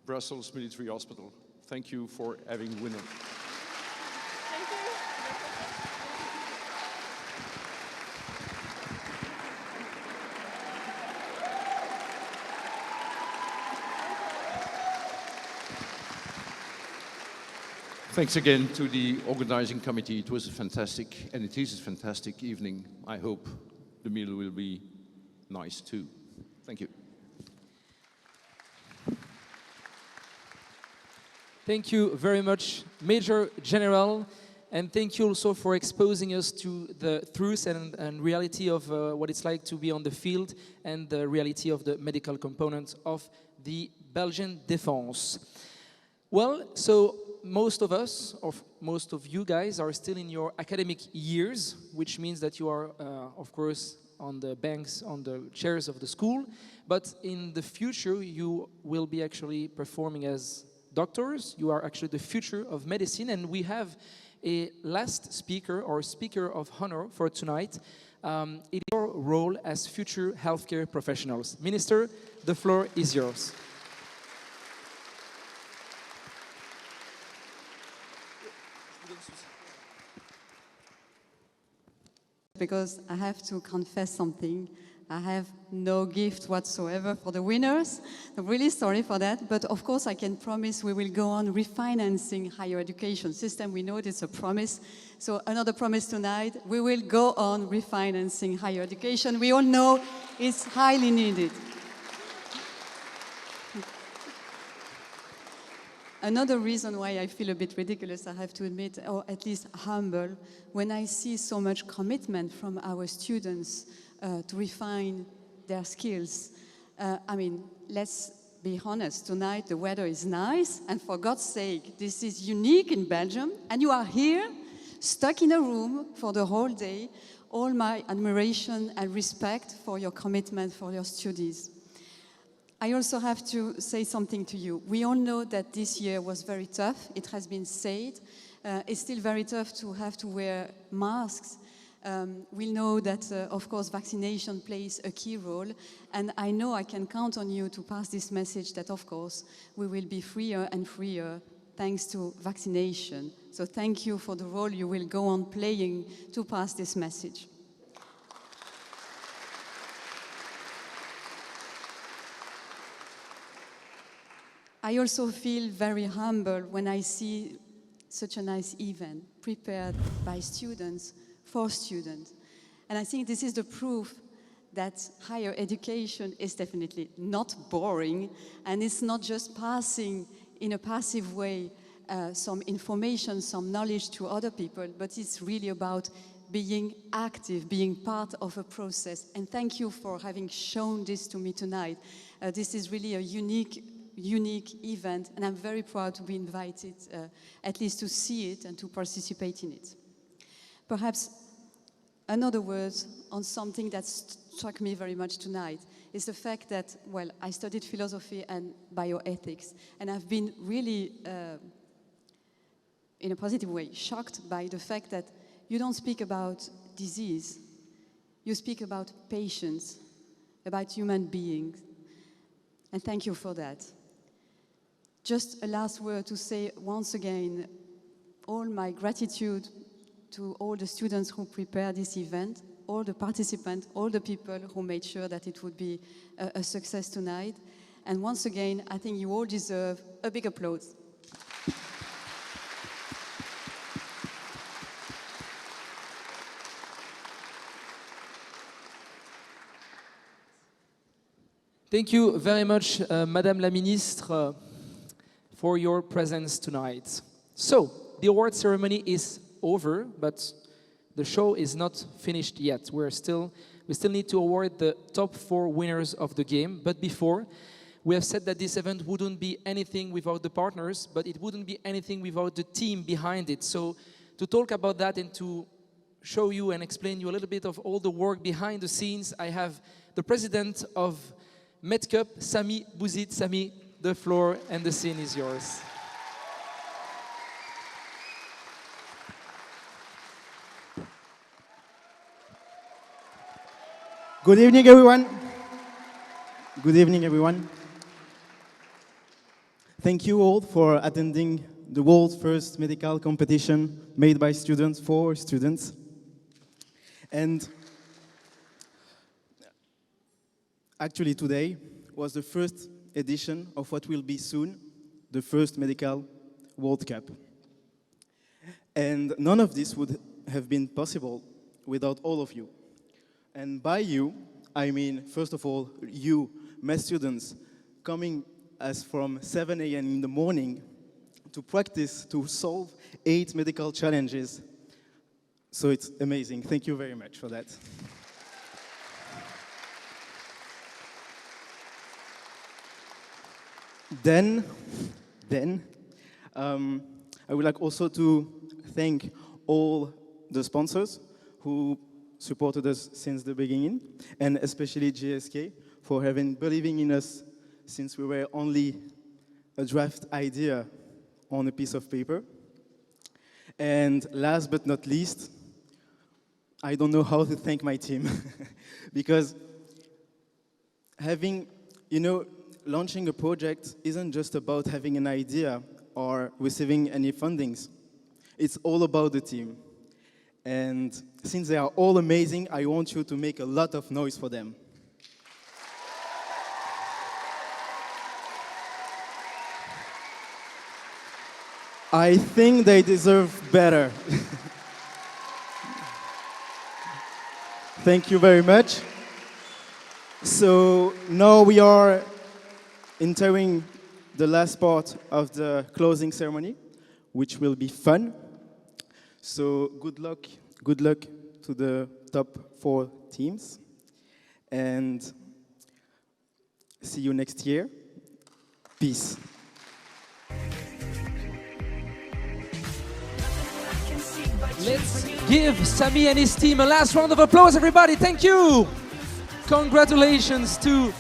Brussels Military Hospital. Thank you for having winner. Thanks again to the organizing committee. It was a fantastic, and it is a fantastic evening. I hope the meal will be nice too. Thank you. Thank you very much, Major General, and thank you also for exposing us to the truth and reality of what it's like to be on the field and the reality of the medical component of the Belgian defense. Well, so most of us, or most of you guys, are still in your academic years, which means that you are, of course, on the banks, on the chairs of the school, but in the future you will be actually performing as doctors. You are actually the future of medicine, and we have a last speaker or speaker of honor for tonight. It is your role as future healthcare professionals. Minister, the floor is yours. because I have to confess something. I have no gift whatsoever for the winners. I'm really sorry for that, but of course I can promise we will go on refinancing higher education system. We know it's a promise. So another promise tonight, we will go on refinancing higher education. We all know it's highly needed. Another reason why I feel a bit ridiculous, I have to admit, or at least humble, when I see so much commitment from our students to refine their skills. I mean, let's be honest, tonight the weather is nice, and for God's sake, this is unique in Belgium, and you are here, stuck in a room for the whole day. All my admiration and respect for your commitment for your studies. I also have to say something to you. We all know that this year was very tough. It has been said. It's still very tough to have to wear masks. We know that, of course, vaccination plays a key role. And I know I can count on you to pass this message that, of course, we will be freer and freer thanks to vaccination. So thank you for the role you will go on playing to pass this message. I also feel very humble when I see such a nice event prepared by students for students. And I think this is the proof that higher education is definitely not boring, and it's not just passing in a passive way some information, some knowledge to other people, but it's really about being active, being part of a process. And thank you for having shown this to me tonight. This is really a unique event, and I'm very proud to be invited, at least to see it and to participate in it. Perhaps another word on something that struck me very much tonight is the fact that, well, I studied philosophy and bioethics, and I've been really, in a positive way, shocked by the fact that you don't speak about disease, you speak about patients, about human beings, and thank you for that. Just a last word to say once again, all my gratitude to all the students who prepared this event, all the participants, all the people who made sure that it would be a success tonight. And once again, I think you all deserve a big applause. Thank you very much, Madame la Ministre, for your presence tonight. So, the award ceremony is over, but the show is not finished yet. We still need to award the top 4 winners of the game. But before, we have said that this event wouldn't be anything without the partners, but it wouldn't be anything without the team behind it. So, to talk about that and to show you and explain you a little bit of all the work behind the scenes, I have the president of MedCup, Sami Bouzid. Sami, the floor and the scene is yours. Good evening, everyone. Good evening, everyone. Thank you all for attending the world's first medical competition made by students for students. And actually today was the first edition of what will be soon the first medical World Cup. And none of this would have been possible without all of you. And by you, I mean, first of all, you, med students, coming as from 7 a.m. in the morning to practice to solve 8 medical challenges. So it's amazing. Thank you very much for that. Then, I would like also to thank all the sponsors who supported us since the beginning, and especially GSK for having believing in us since we were only a draft idea on a piece of paper. And last but not least, I don't know how to thank my team because having, launching a project isn't just about having an idea or receiving any fundings. It's all about the team. And since they are all amazing, I want you to make a lot of noise for them. I think they deserve better. Thank you very much. So now we are entering the last part of the closing ceremony, which will be fun. So good luck to the top 4 teams. And see you next year. Peace. Let's give Sami and his team a last round of applause, everybody. Thank you. Congratulations to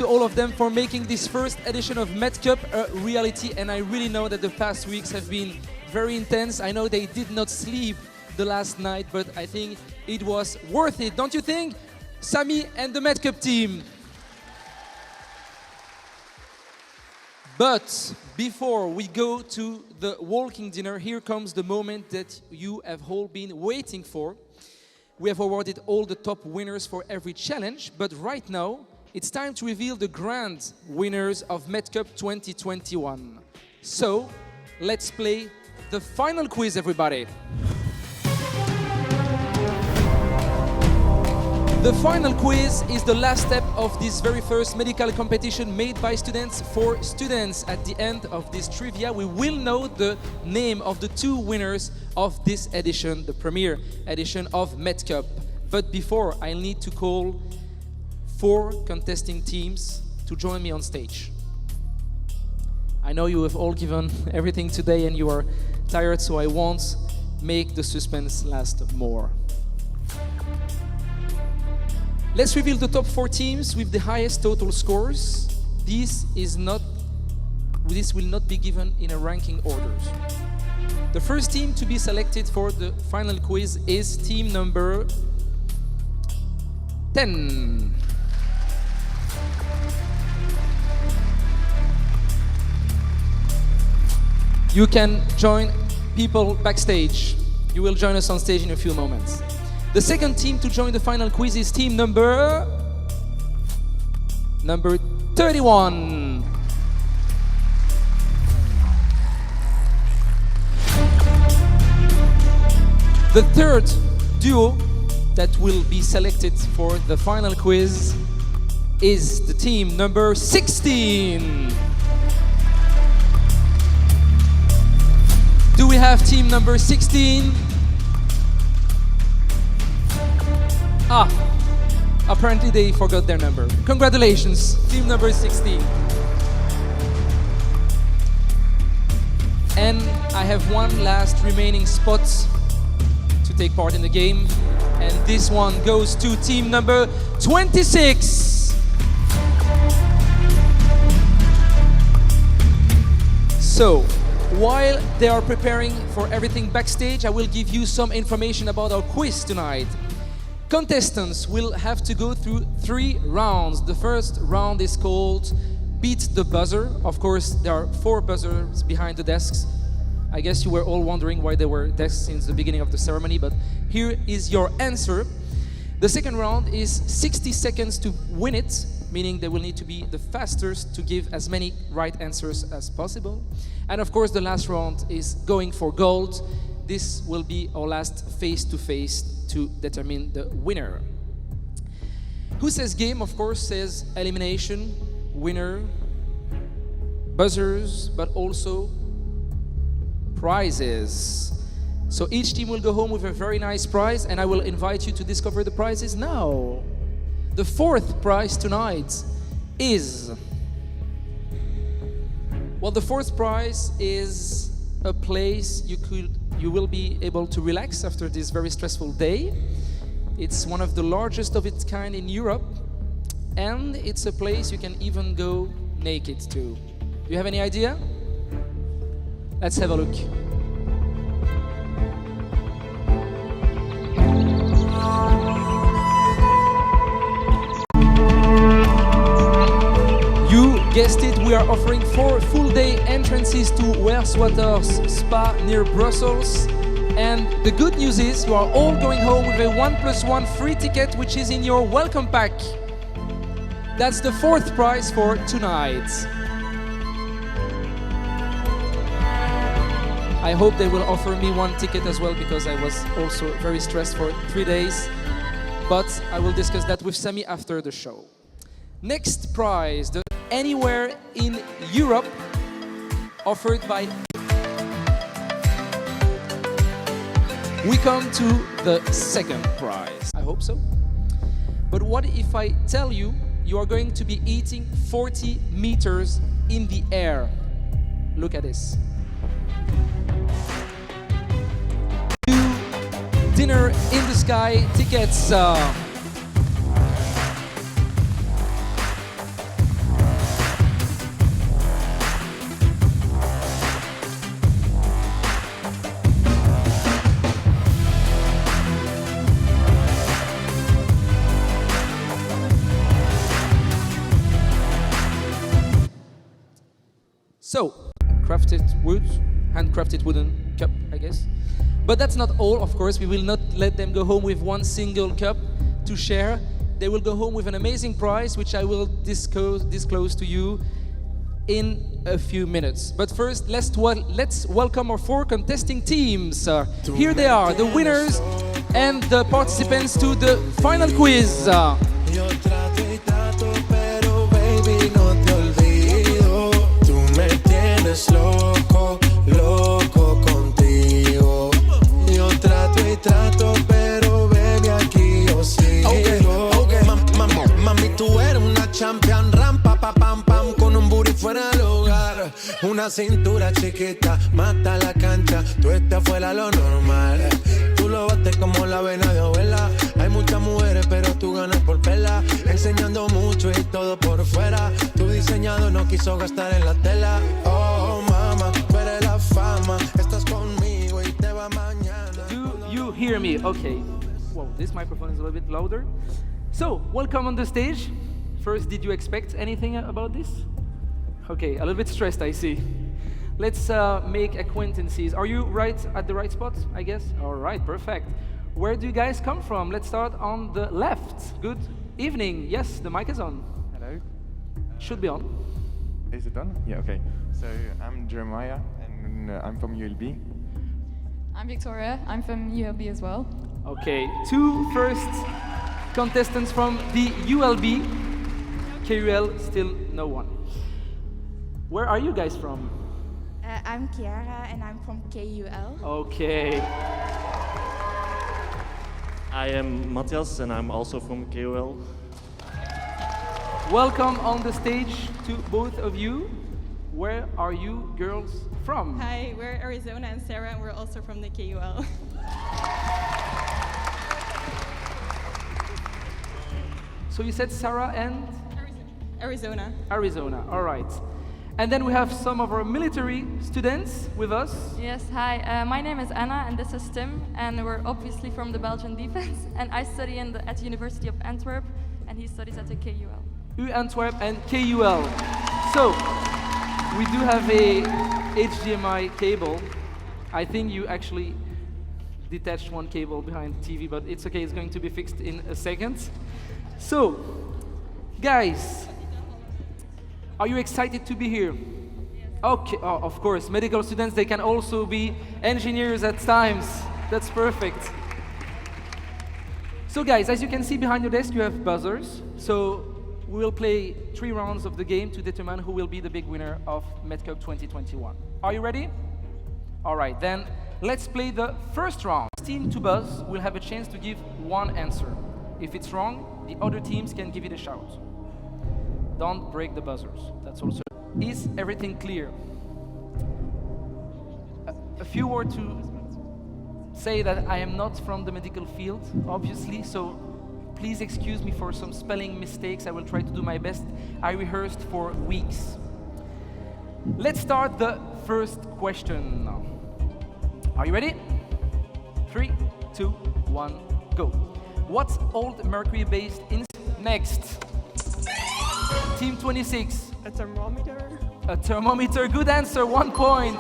all of them for making this first edition of MedCup a reality. And I really know that the past weeks have been very intense. I know they did not sleep the last night, but I think it was worth it. Don't you think? Sami and the MedCup team. But before we go to the walking dinner, here comes the moment that you have all been waiting for. We have awarded all the top winners for every challenge, but right now, it's time to reveal the grand winners of MedCup 2021. So, let's play the final quiz, everybody. The final quiz is the last step of this very first medical competition made by students for students. At the end of this trivia, we will know the name of the 2 winners of this edition, the premiere edition of MedCup. But before, I need to call 4 contesting teams to join me on stage. I know you have all given everything today and you are tired, so I won't make the suspense last more. Let's reveal the top 4 teams with the highest total scores. This will not be given in a ranking order. The first team to be selected for the final quiz is team number 10. You can join people backstage. You will join us on stage in a few moments. The second team to join the final quiz is team number 31. The third duo that will be selected for the final quiz is the team number 16. Do we have team number 16? Apparently they forgot their number. Congratulations, team number 16. And I have one last remaining spot to take part in the game. And this one goes to team number 26. So, while they are preparing for everything backstage, I will give you some information about our quiz tonight. Contestants will have to go through 3 rounds. The first round is called Beat the Buzzer. Of course, there are 4 buzzers behind the desks. I guess you were all wondering why there were desks since the beginning of the ceremony, but here is your answer. The second round is 60 seconds to win it, meaning they will need to be the fastest to give as many right answers as possible. And of course, the last round is going for gold. This will be our last face-to-face to determine the winner. Who says game, of course, says elimination, winner, buzzers, but also prizes. So each team will go home with a very nice prize, and I will invite you to discover the prizes now. The 4th prize tonight is... Well, the 4th prize is a place you will be able to relax after this very stressful day. It's one of the largest of its kind in Europe, and it's a place you can even go naked to. Do you have any idea? Let's have a look. You guessed it, we are offering 4 full-day entrances to Werswater's spa near Brussels. And the good news is you are all going home with a 1+1 free ticket, which is in your welcome pack. That's the fourth prize for tonight. I hope they will offer me one ticket as well, because I was also very stressed for 3 days. But I will discuss that with Sami after the show. Next prize, the Anywhere in Europe, offered by... We come to the second prize. I hope so. But what if I tell you you are going to be eating 40 meters in the air? Look at this. Dinner in the sky tickets. So, crafted wood, handcrafted wooden cup, I guess. But that's not all, of course. We will not let them go home with one single cup to share. They will go home with an amazing prize, which I will disclose to you in a few minutes. But first, let's welcome our 4 contesting teams. Here they are, the winners and the participants to the final quiz. Loco, loco contigo. Yo trato y trato, pero baby aquí yo sigo. Okay. Mami, tú eres una champion, rampa, pa, pam, pam, con un booty fuera del hogar. Una cintura chiquita, mata la cancha, tú estás fuera lo normal. Tú lo bates como la vena de abuela. Hay muchas mujeres, pero tú ganas por pela. Enseñando mucho y todo por fuera. Tu diseñado no quiso gastar en la tela. Oh, mama, tú eres la fama. Estás conmigo y te va mañana. Do you hear me? Okay. Well, this microphone is a little bit louder. So, welcome on the stage. First, did you expect anything about this? Okay, a little bit stressed, I see. Let's make acquaintances. Are you right at the right spot, I guess? All right, perfect. Where do you guys come from? Let's start on the left. Good evening. Yes, the mic is on. Hello. Should be on. Is it on? Yeah, okay. So I'm Jeremiah, and I'm from ULB. I'm Victoria. I'm from ULB as well. Okay, 2 first contestants from the ULB. KUL, still no one. Where are you guys from? I'm Chiara and I'm from KUL. Okay. I am Matthias and I'm also from KUL. Welcome on the stage to both of you. Where are you girls from? Hi, we're Arizona and Sarah, and we're also from the KUL. So you said Sarah and? Arizona. Arizona, all right. And then we have some of our military students with us. Yes, hi. My name is Anna and this is Tim, and we're obviously from the Belgian defense. And I study at the University of Antwerp, and he studies at the KUL. Antwerp and KUL. So we do have a HDMI cable. I think you actually detached one cable behind the TV, but it's okay. It's going to be fixed in a second. So, guys. Are you excited to be here? Yes. Okay, oh, of course. Medical students, they can also be engineers at times. That's perfect. So guys, as you can see behind your desk, you have buzzers. So we will play 3 rounds of the game to determine who will be the big winner of MedCup 2021. Are you ready? All right, then let's play the first round. Team to buzz will have a chance to give 1 answer. If it's wrong, the other teams can give it a shout. Don't break the buzzers. That's also. Is everything clear? A few words to say that I am not from the medical field, obviously, so please excuse me for some spelling mistakes. I will try to do my best. I rehearsed for weeks. Let's start the first question. Are you ready? 3, 2, 1, go. What's old mercury-based next? Team 26. A thermometer. A thermometer, good answer, 1 point.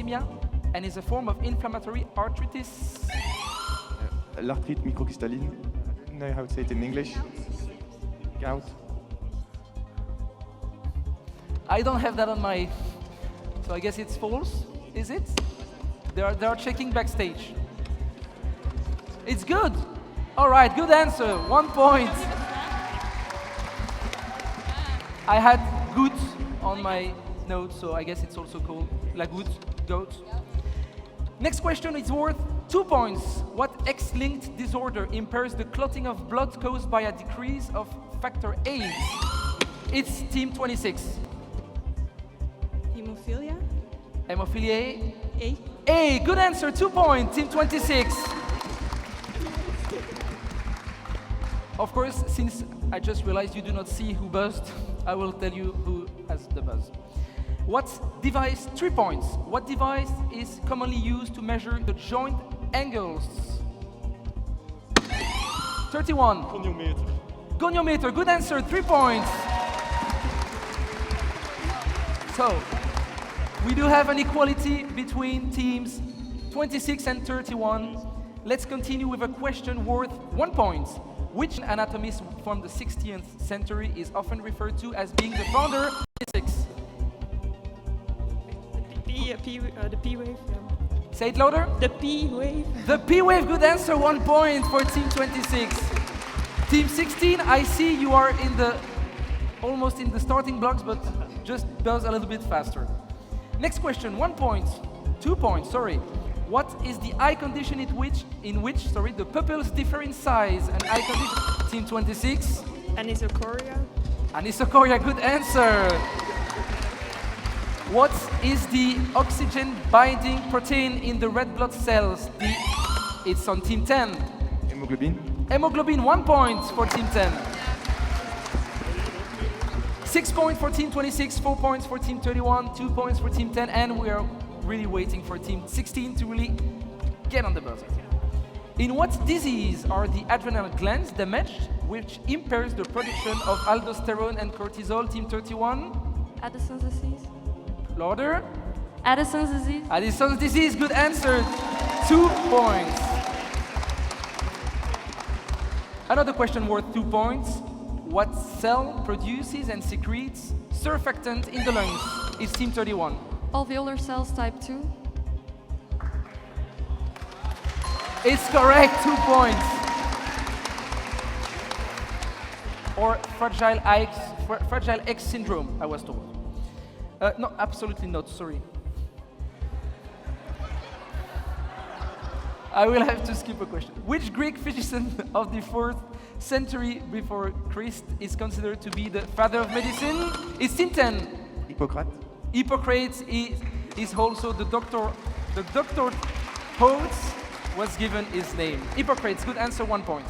septicemia and is a form of inflammatory arthritis. L'arthrite microcrystalline. I don't know how to say it in English. Gout. I don't have that on my, so I guess it's false. Is it? They are checking backstage. It's good. All right, good answer. 1 point. I had good on my notes, so I guess it's also called la goutte, goat. Next question is worth 2 points. What X-linked disorder impairs the clotting of blood caused by a decrease of factor VIII? It's team 26. Hemophilia? Hemophilia A. A, good answer, 2 points, team 26. Of course, since I just realized you do not see who buzzed, I will tell you who has the buzz. What device, 3 points. What device is commonly used to measure the joint angles? 31. Goniometer. Goniometer, good answer, 3 points. So, we do have an equality between teams 26 and 31. Let's continue with a question worth 1 point. Which anatomist from the 16th century is often referred to as being the founder of physics? The P wave. Yeah. Say it louder. The P wave. The P wave, good answer, 1 point for team 26. Team 16, I see you are almost in the starting blocks, but just buzz a little bit faster. Next question, 1 point, 2 points, sorry. What is the eye condition in which the pupils differ in size? An eye condition, team 26. Anisocoria. Anisocoria, good answer. What is the oxygen binding protein in the red blood cells? It's on team 10. Hemoglobin. Hemoglobin, 1 point for team 10. 6 points for team 26, 4 points for team 31, 2 points for team 10, and we are really waiting for team 16 to really get on the buzzer. In what disease are the adrenal glands damaged, which impairs the production of aldosterone and cortisol? Team 31. Addison's disease. Louder. Addison's disease. Addison's disease, good answer. 2 points. Another question worth 2 points. What cell produces and secretes surfactant in the lungs? It's team 31. Alveolar cells type 2. It's correct, 2 points. Or fragile X syndrome, I was told. No, absolutely not, sorry. I will have to skip a question. Which Greek physician of the 4th century before Christ is considered to be the father of medicine? It's team 10. Hippocrates. Hippocrates is also the doctor. The doctor Hodes was given his name. Hippocrates, good answer, 1 point.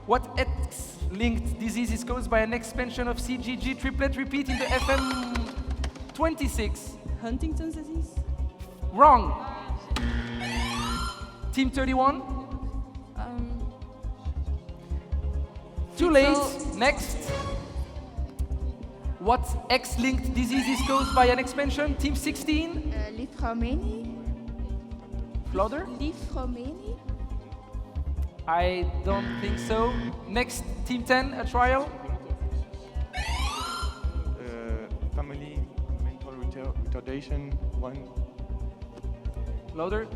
What X-linked disease is caused by an expansion of CGG triplet repeat in the FM26? Huntington's disease. Wrong. Team 31. Too late. Next. What X-linked disease is caused by an expansion? Team 16. Liphromanie. Louder. Liphromanie. I don't think so. Next, team 10, a trial. Family mental retardation 1. Louder.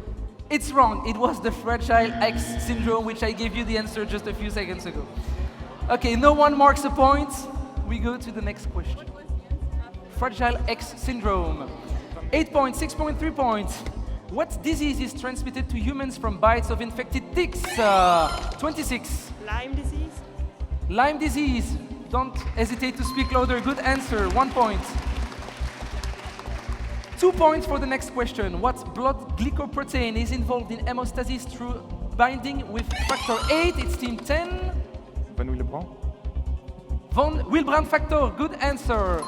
It's wrong. It was the Fragile X syndrome, which I gave you the answer just a few seconds ago. Okay, no one marks a point. We go to the next question. Fragile X syndrome. 8 points, 6 points, 3 points. What disease is transmitted to humans from bites of infected ticks? 26. Lyme disease. Lyme disease. Don't hesitate to speak louder. Good answer. 1 point. 2 points for the next question. What blood glycoprotein is involved in hemostasis through binding with factor VIII? It's team 10. Van Willebrand. Von Willebrand factor. Good answer.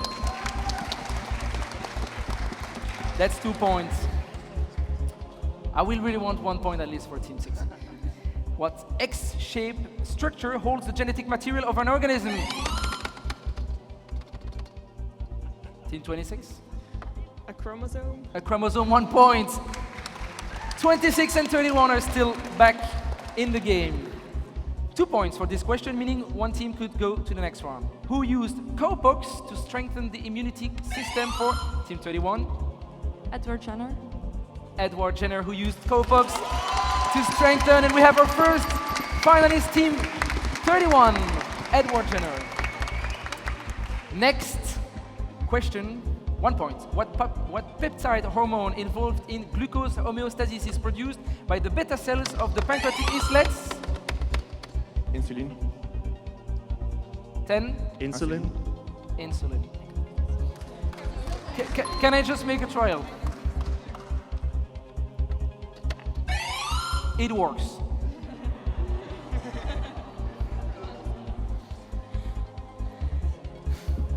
That's 2 points. I will really want 1 point at least for team 6. What X-shaped structure holds the genetic material of an organism? Team 26. A chromosome. A chromosome, 1 point. 26 and 31 are still back in the game. 2 points for this question, meaning one team could go to the next round. Who used cowpox to strengthen the immunity system for Team 31? Edward Jenner. Edward Jenner, who used cowpox to strengthen, and we have our first finalist, Team 31, Edward Jenner. Next question, 1 point. What peptide hormone involved in glucose homeostasis is produced by the beta cells of the pancreatic islets? Insulin. 10. Insulin. Insulin. Can I just make a trial? It works.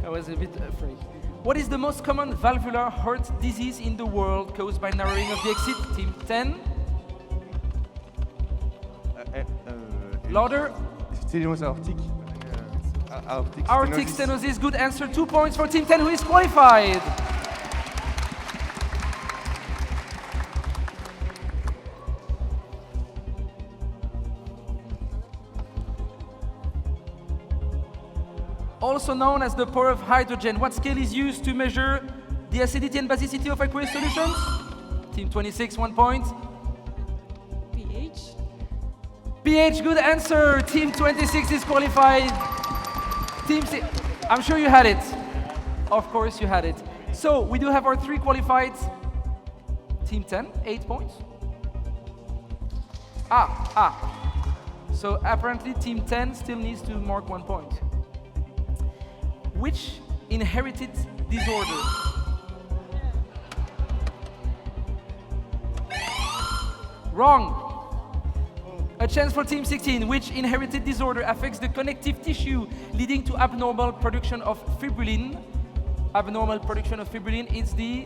I was a bit afraid. What is the most common valvular heart disease in the world caused by narrowing of the exit? Team 10. Louder. Stenosis aortic. Aortic stenosis, good answer. 2 points for Team 10, who is qualified. Also known as the power of hydrogen, what scale is used to measure the acidity and basicity of aqueous solutions? Team 26, 1 point. pH. pH, good answer. Team 26 is qualified. Team I'm sure you had it. Of course you had it. So we do have our 3 qualified. Team 10, 8 points. So apparently Team 10 still needs to mark 1 point. Which inherited disorder? Wrong. A chance for Team 16. Which inherited disorder affects the connective tissue, leading to abnormal production of fibrillin? Abnormal production of fibrillin is the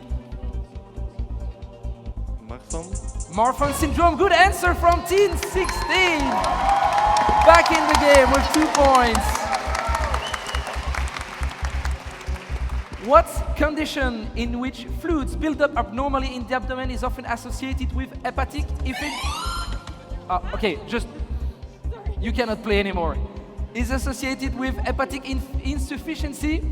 Marfan syndrome. Good answer from Team 16. Back in the game with 2 points. What condition in which fluids build up abnormally in the abdomen is often associated with hepatic okay, just you cannot play anymore. Is associated with hepatic insufficiency?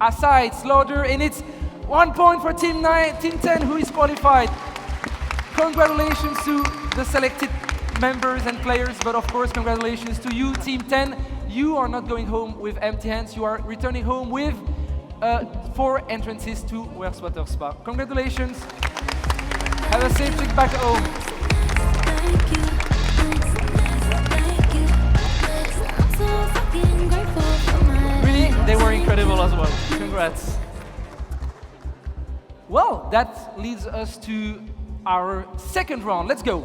Ascites, louder, and it's 1 point for Team 10, who is qualified. Congratulations to the selected members and players, but of course, congratulations to you, Team 10. You are not going home with empty hands. You are returning home with 4 entrances to Water Spa. Congratulations. Have a safe trip back home. Really, they were incredible as well. Congrats. Well, that leads us to our second round. Let's go.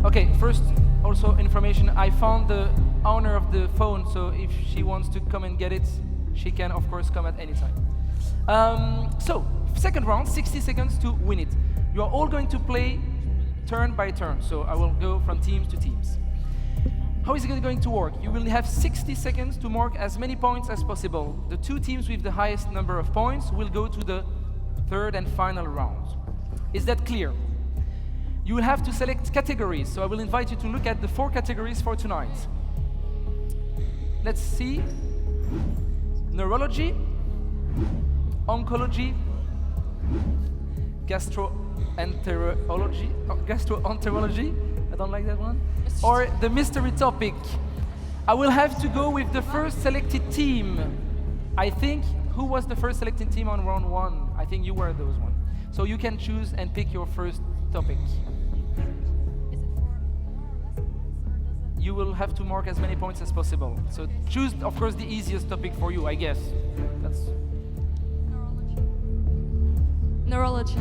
Okay, first, also information. I found the owner of the phone, so if she wants to come and get it, she can, of course, come at any time. So, second round, 60 seconds to win it. You are all going to play turn by turn, so I will go from teams to teams. How is it going to work? You will have 60 seconds to mark as many points as possible. The 2 teams with the highest number of points will go to the third and final round. Is that clear? You will have to select categories, so I will invite you to look at the 4 categories for tonight. Let's see. Neurology, oncology, gastroenterology, I don't like that one, or the mystery topic. I will have to go with the first selected team. I think, who was the first selected team on round 1? I think you were those one. So you can choose and pick your first topic. You will have to mark as many points as possible. So choose, of course, the easiest topic for you, I guess. That's Neurology.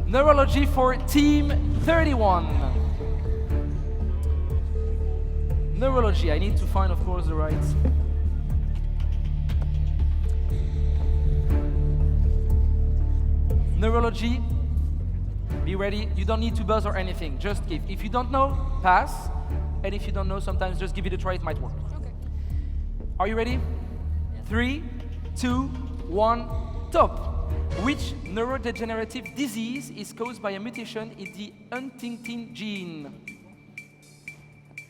Neurology for Team 31. Neurology, I need to find, of course, the right. Neurology Be ready. You don't need to buzz or anything. Just give. If you don't know, pass. And if you don't know, sometimes just give it a try. It might work. Okay. Are you ready? 3, 2, 1, top. Which neurodegenerative disease is caused by a mutation in the Huntington gene?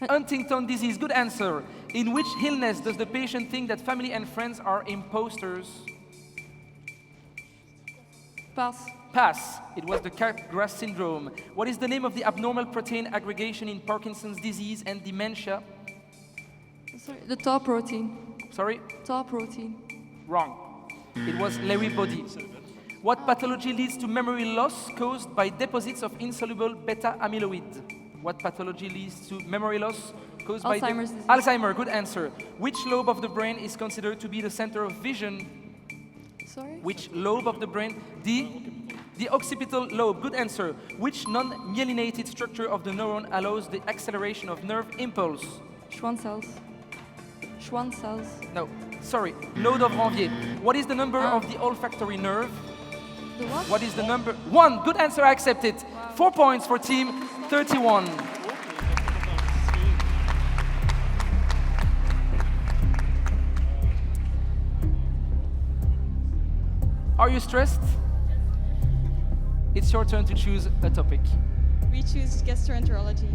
Huntington disease, good answer. In which illness does the patient think that family and friends are imposters? Pass. Pass. It was the Capgras syndrome. What is the name of the abnormal protein aggregation in Parkinson's disease and dementia? Sorry, the tau protein. Sorry? Tau protein. Wrong. It was Lewy body. What pathology leads to memory loss caused by deposits of insoluble beta amyloid? What pathology leads to memory loss caused by Alzheimer's disease. Alzheimer, good answer. Which lobe of the brain is considered to be the center of vision? Sorry? Which lobe of the brain? The occipital lobe, good answer. Which non-myelinated structure of the neuron allows the acceleration of nerve impulse? Schwann cells. Schwann cells. No, sorry, node of Ranvier. What is the number of the olfactory nerve? The what? What is the number? 1, good answer, I accept it. 4 points for team 31. Are you stressed? It's your turn to choose a topic. We choose gastroenterology.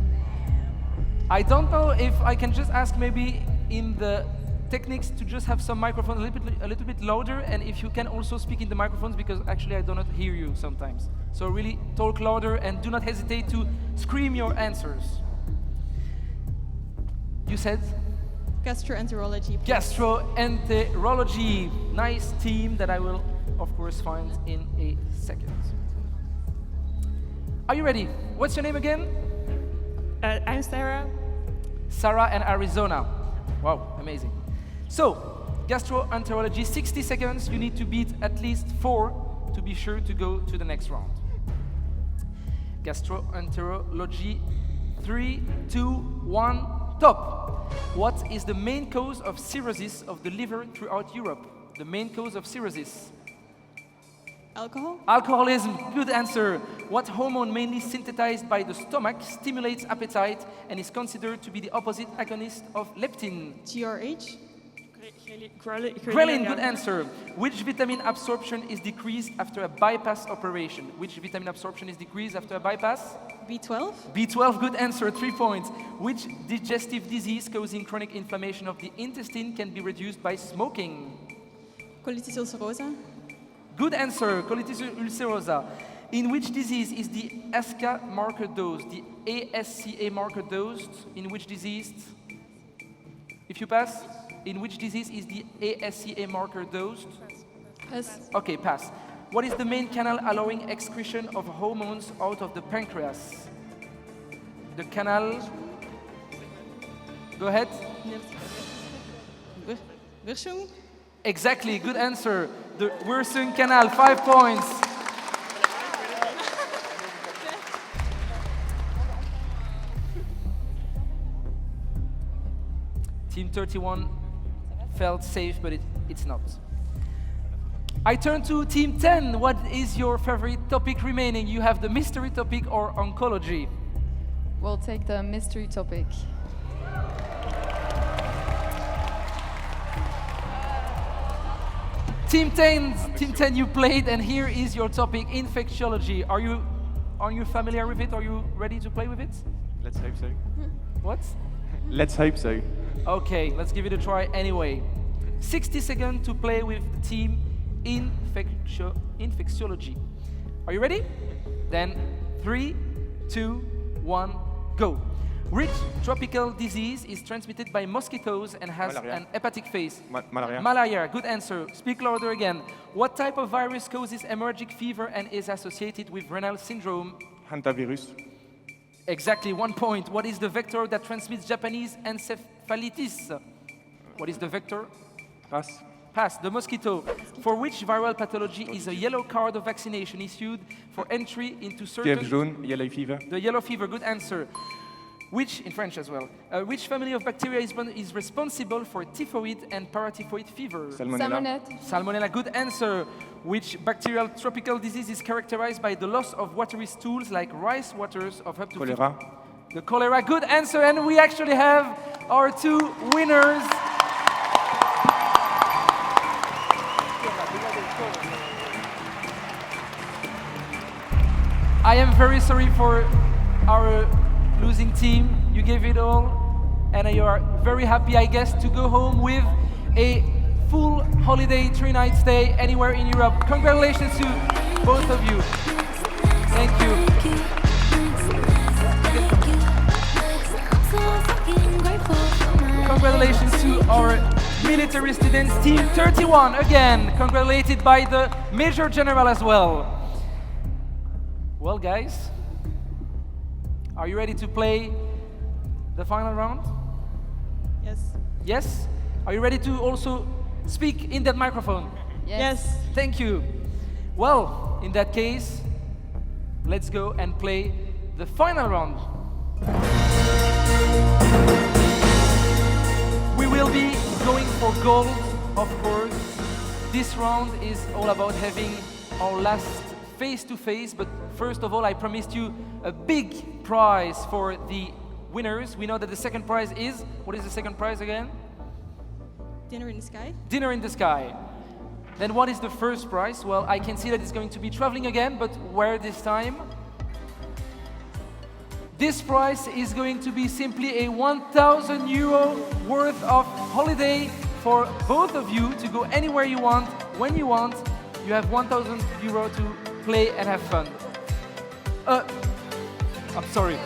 I don't know if I can just ask maybe in the techniques to just have some microphones a little bit louder, and if you can also speak in the microphones, because actually I do not hear you sometimes. So really talk louder and do not hesitate to scream your answers. You said? Gastroenterology. please. Gastroenterology. Nice team that I will, of course, find in a second. Are you ready? What's your name again? I'm Sarah. Sarah and Arizona. Wow, amazing. So, gastroenterology, 60 seconds. You need to beat at least 4 to be sure to go to the next round. Gastroenterology, 3, 2, 1, top. What is the main cause of cirrhosis of the liver throughout Europe? The main cause of cirrhosis? Alcohol. Alcoholism, good answer. What hormone mainly synthesized by the stomach stimulates appetite and is considered to be the opposite agonist of leptin? GRH. Ghrelin, good answer. Which vitamin absorption is decreased after a bypass operation? Which vitamin absorption is decreased after a bypass? B12. B12, good answer, 3 points. Which digestive disease causing chronic inflammation of the intestine can be reduced by smoking? Colitis ulcerosa. Good answer, colitis ulcerosa. In which disease is the ASCA marker dosed? The ASCA marker dosed? In which disease? If you pass, in which disease is the ASCA marker dosed? Pass. Okay, pass. What is the main canal allowing excretion of hormones out of the pancreas? The canal. Go ahead. Wirsung. Exactly, good answer. The Wirsung Canal, 5 points. Team 31 felt safe, but it's not. I turn to Team 10. What is your favorite topic remaining? You have the mystery topic or oncology? We'll take the mystery topic. Team 10, you played, and here is your topic, infectiology. Are you familiar with it? Are you ready to play with it? Let's hope so. What? Let's hope so. Okay, let's give it a try anyway. 60 seconds to play with the team infectiology. Are you ready? Then 3, 2, 1, go. Which tropical disease is transmitted by mosquitoes and has Malaria. an hepatic phase? Malaria. Malaria, good answer. Speak louder again. What type of virus causes hemorrhagic fever and is associated with renal syndrome? Hantavirus. Exactly, 1 point. What is the vector that transmits Japanese encephalitis? What is the vector? Pass. Pass, the mosquito. For which viral pathology is a yellow card of vaccination issued for entry into certain... Fièvre jaune, yellow fever. The yellow fever, good answer. Which, in French as well, which family of bacteria is responsible for typhoid and paratyphoid fever? Salmonella. Salmonella, good answer. Which bacterial tropical disease is characterized by the loss of watery stools like rice waters of up to Cholera. The cholera, good answer. And we actually have our two winners. I am very sorry for our losing team. You gave it all, and you are very happy, I guess, to go home with a full holiday, 3-night stay anywhere in Europe. Congratulations to both of you. Thank you. Congratulations to our military students, Team 31, again, congratulated by the Major General as well. Well, guys, are you ready to play the final round? Yes. Yes? Are you ready to also speak in that microphone? Yes. Thank you. Well, in that case, let's go and play the final round. We will be going for gold, of course. This round is all about having our last face-to-face, but first of all, I promised you a big prize for the winners. We know that the second prize is, what is the second prize again? Dinner in the sky. Dinner in the sky. Then what is the first prize? Well, I can see that it's going to be traveling again, but where this time? This prize is going to be simply a 1,000 euro worth of holiday for both of you to go anywhere you want, when you want. You have 1,000 euro to play and have fun. I'm sorry.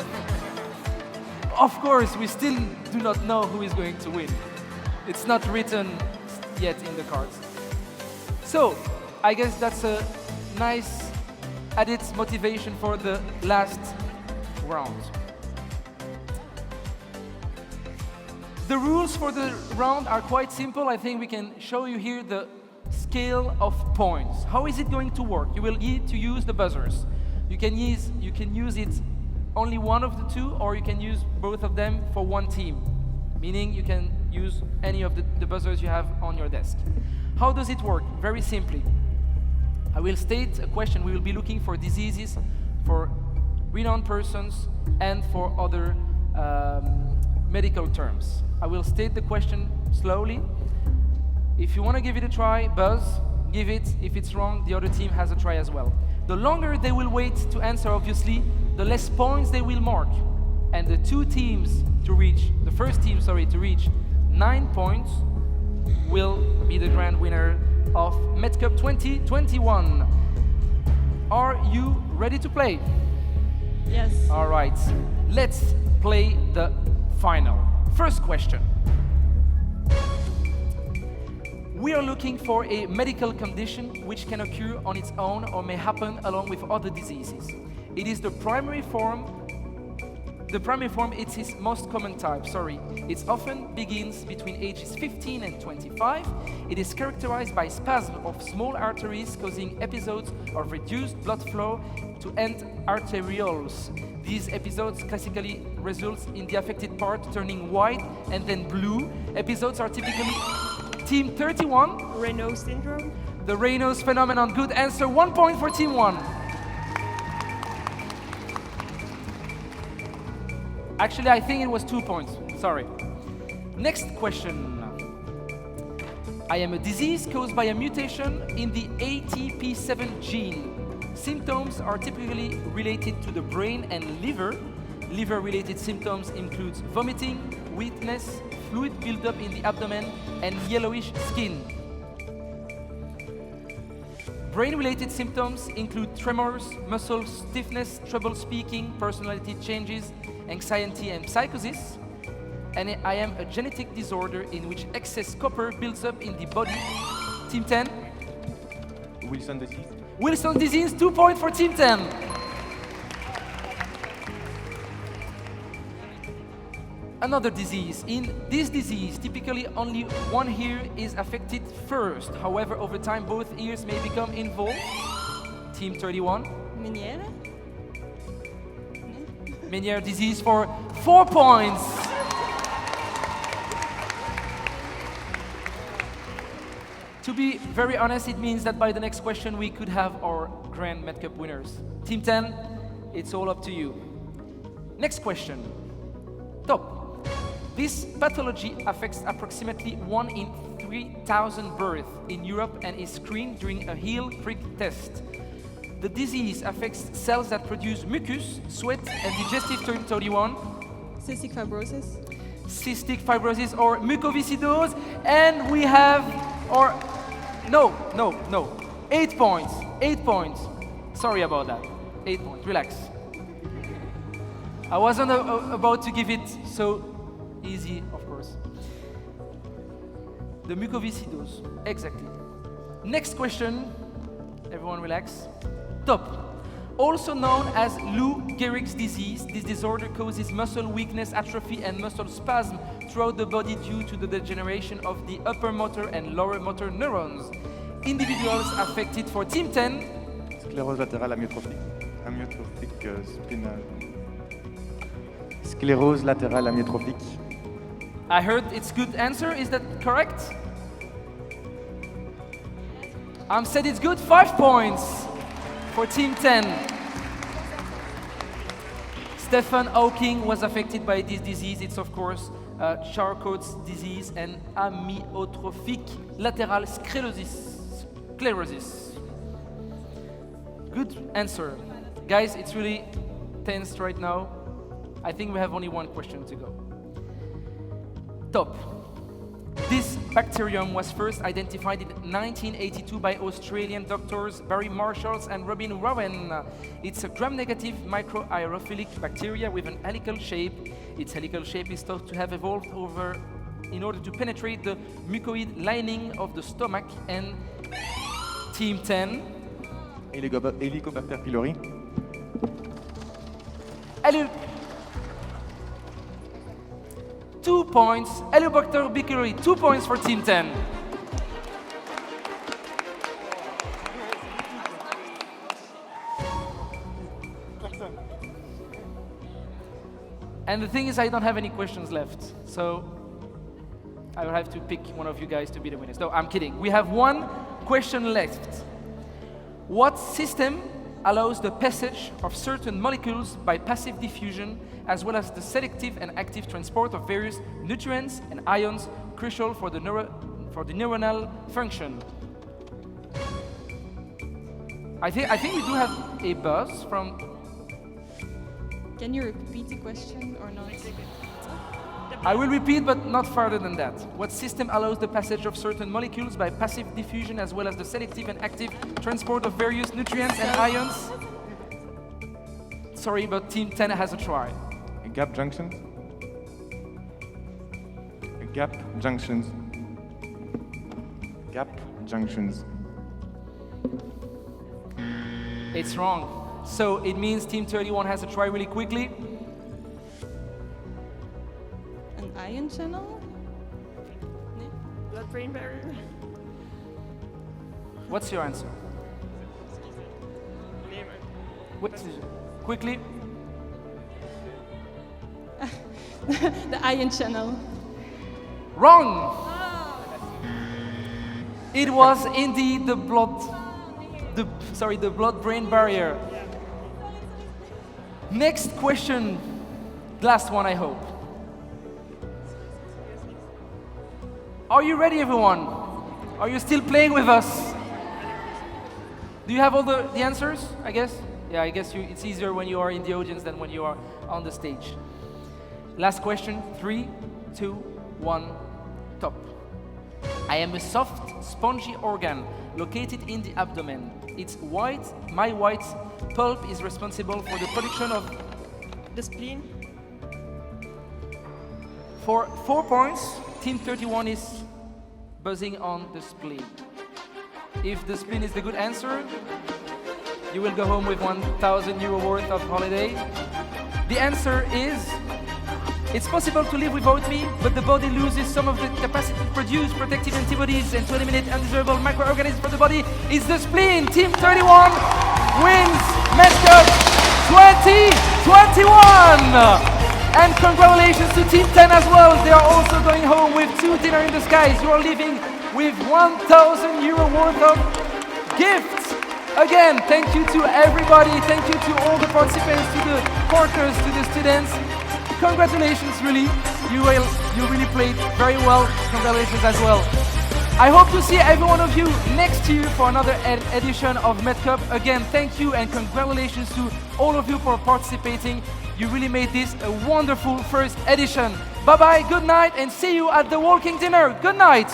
Of course, we still do not know who is going to win. It's not written yet in the cards. So, I guess that's a nice added motivation for the last round. The rules for the round are quite simple. I think we can show you here the scale of points. How is it going to work? You will need to use the buzzers. You can use it only one of the two, or you can use both of them for one team. Meaning you can use any of the buzzers you have on your desk. How does it work? Very simply. I will state a question. We will be looking for diseases, for renowned persons, and for other medical terms. I will state the question slowly. If you want to give it a try, buzz, give it. If it's wrong, the other team has a try as well. The longer they will wait to answer, obviously, the less points they will mark. And the first team, to reach 9 points will be the grand winner of MedCup 2021. Are you ready to play? Yes. All right, let's play the final. First question. We are looking for a medical condition which can occur on its own or may happen along with other diseases. It is the primary form. The primary form is its most common type, It often begins between ages 15 and 25. It is characterized by spasm of small arteries causing episodes of reduced blood flow to end arterioles. These episodes classically result in the affected part turning white and then blue. Episodes are typically Team 31. Raynaud syndrome. The Raynaud's phenomenon. Good answer. 1 point for Team 1. Actually, I think it was 2 points. Sorry. Next question. I am a disease caused by a mutation in the ATP7 gene. Symptoms are typically related to the brain and liver. Liver-related symptoms include vomiting, weakness, fluid buildup in the abdomen, and yellowish skin. Brain-related symptoms include tremors, muscle stiffness, trouble speaking, personality changes, anxiety, and psychosis. And I am a genetic disorder in which excess copper builds up in the body. Team 10. Wilson disease. Wilson disease, 2 points for Team 10. Another disease. In this disease, typically only one ear is affected first. However, over time, both ears may become involved. Team 31. Meniere? Meniere disease for 4 points. To be very honest, it means that by the next question we could have our Grand MedCup winners. Team 10, it's all up to you. Next question. Top. This pathology affects approximately 1 in 3,000 births in Europe and is screened during a heel prick test. The disease affects cells that produce mucus, sweat, and digestive tract 31. Cystic fibrosis. Cystic fibrosis or mucoviscidose. And we have our... No. 8 points. 8 points. Sorry about that. 8 points. Relax. I wasn't about to give it so easy, of course. The mucoviscidose. Exactly. Next question. Everyone relax. Top. Also known as Lou Gehrig's disease, this disorder causes muscle weakness, atrophy, and muscle spasm throughout the body due to the degeneration of the upper motor and lower motor neurons. Individuals affected for Team 10. Sclérose latérale amyotrophique spinale. Sclérose latérale amyotrophique. I heard it's good answer. Is that correct? Said it's good. 5 points for Team 10. Stefan Hawking was affected by this disease. It's of course Charcot's disease and amyotrophic lateral sclerosis. Good answer. Guys, it's really tense right now. I think we have only one question to go. Top. This bacterium was first identified in 1982 by Australian doctors Barry Marshall and Robin Rowan. It's a gram-negative microaerophilic bacteria with an helical shape. Its helical shape is thought to have evolved in order to penetrate the mucoid lining of the stomach. And Team 10. Helicobacter pylori. 2 points. Helicobacter pylori. 2 points for Team 10. And the thing is, I don't have any questions left, so I will have to pick one of you guys to be the winners. No, I'm kidding. We have one question left. What system allows the passage of certain molecules by passive diffusion, as well as the selective and active transport of various nutrients and ions crucial for the neuronal function? I think we do have a buzz from... Can you repeat the question or not? I will repeat, but not further than that. What system allows the passage of certain molecules by passive diffusion, as well as the selective and active transport of various nutrients and ions? Sorry, but Team 10 has a try. Gap junctions. Gap junctions. Gap junctions. It's wrong. So it means Team 31 has a try really quickly. An ion channel? Blood-brain barrier? What's your answer? Wait, quickly. The ion channel. Wrong! It was indeed the blood-brain barrier. Next question, last one I hope. Are you ready, everyone? Are you still playing with us? Do you have all the answers, I guess? Yeah, I guess it's easier when you are in the audience than when you are on the stage. Last question, 3, 2, 1, top. I am a soft, spongy organ located in the abdomen. Its white pulp is responsible for the production of... The spleen? For 4 points, Team 31 is buzzing on the spleen. If the spleen is the good answer, you will go home with €1,000 worth of holiday. The answer is, it's possible to live without me, but the body loses some of the capacity to produce protective antibodies and to eliminate undesirable microorganisms from the body. It's the spleen. Team 31 wins MedCup 20 21. And congratulations to Team 10 as well. They are also going home with 2 dinner in the skies. You are leaving with €1,000 worth of gifts. Again, thank you to everybody. Thank you to all the participants, to the partners, to the students. Congratulations, really. You really played very well. Congratulations as well. I hope to see every one of you next year for another edition of MedCup. Again, thank you and congratulations to all of you for participating. You really made this a wonderful first edition. Bye-bye, good night, and see you at the walking dinner. Good night.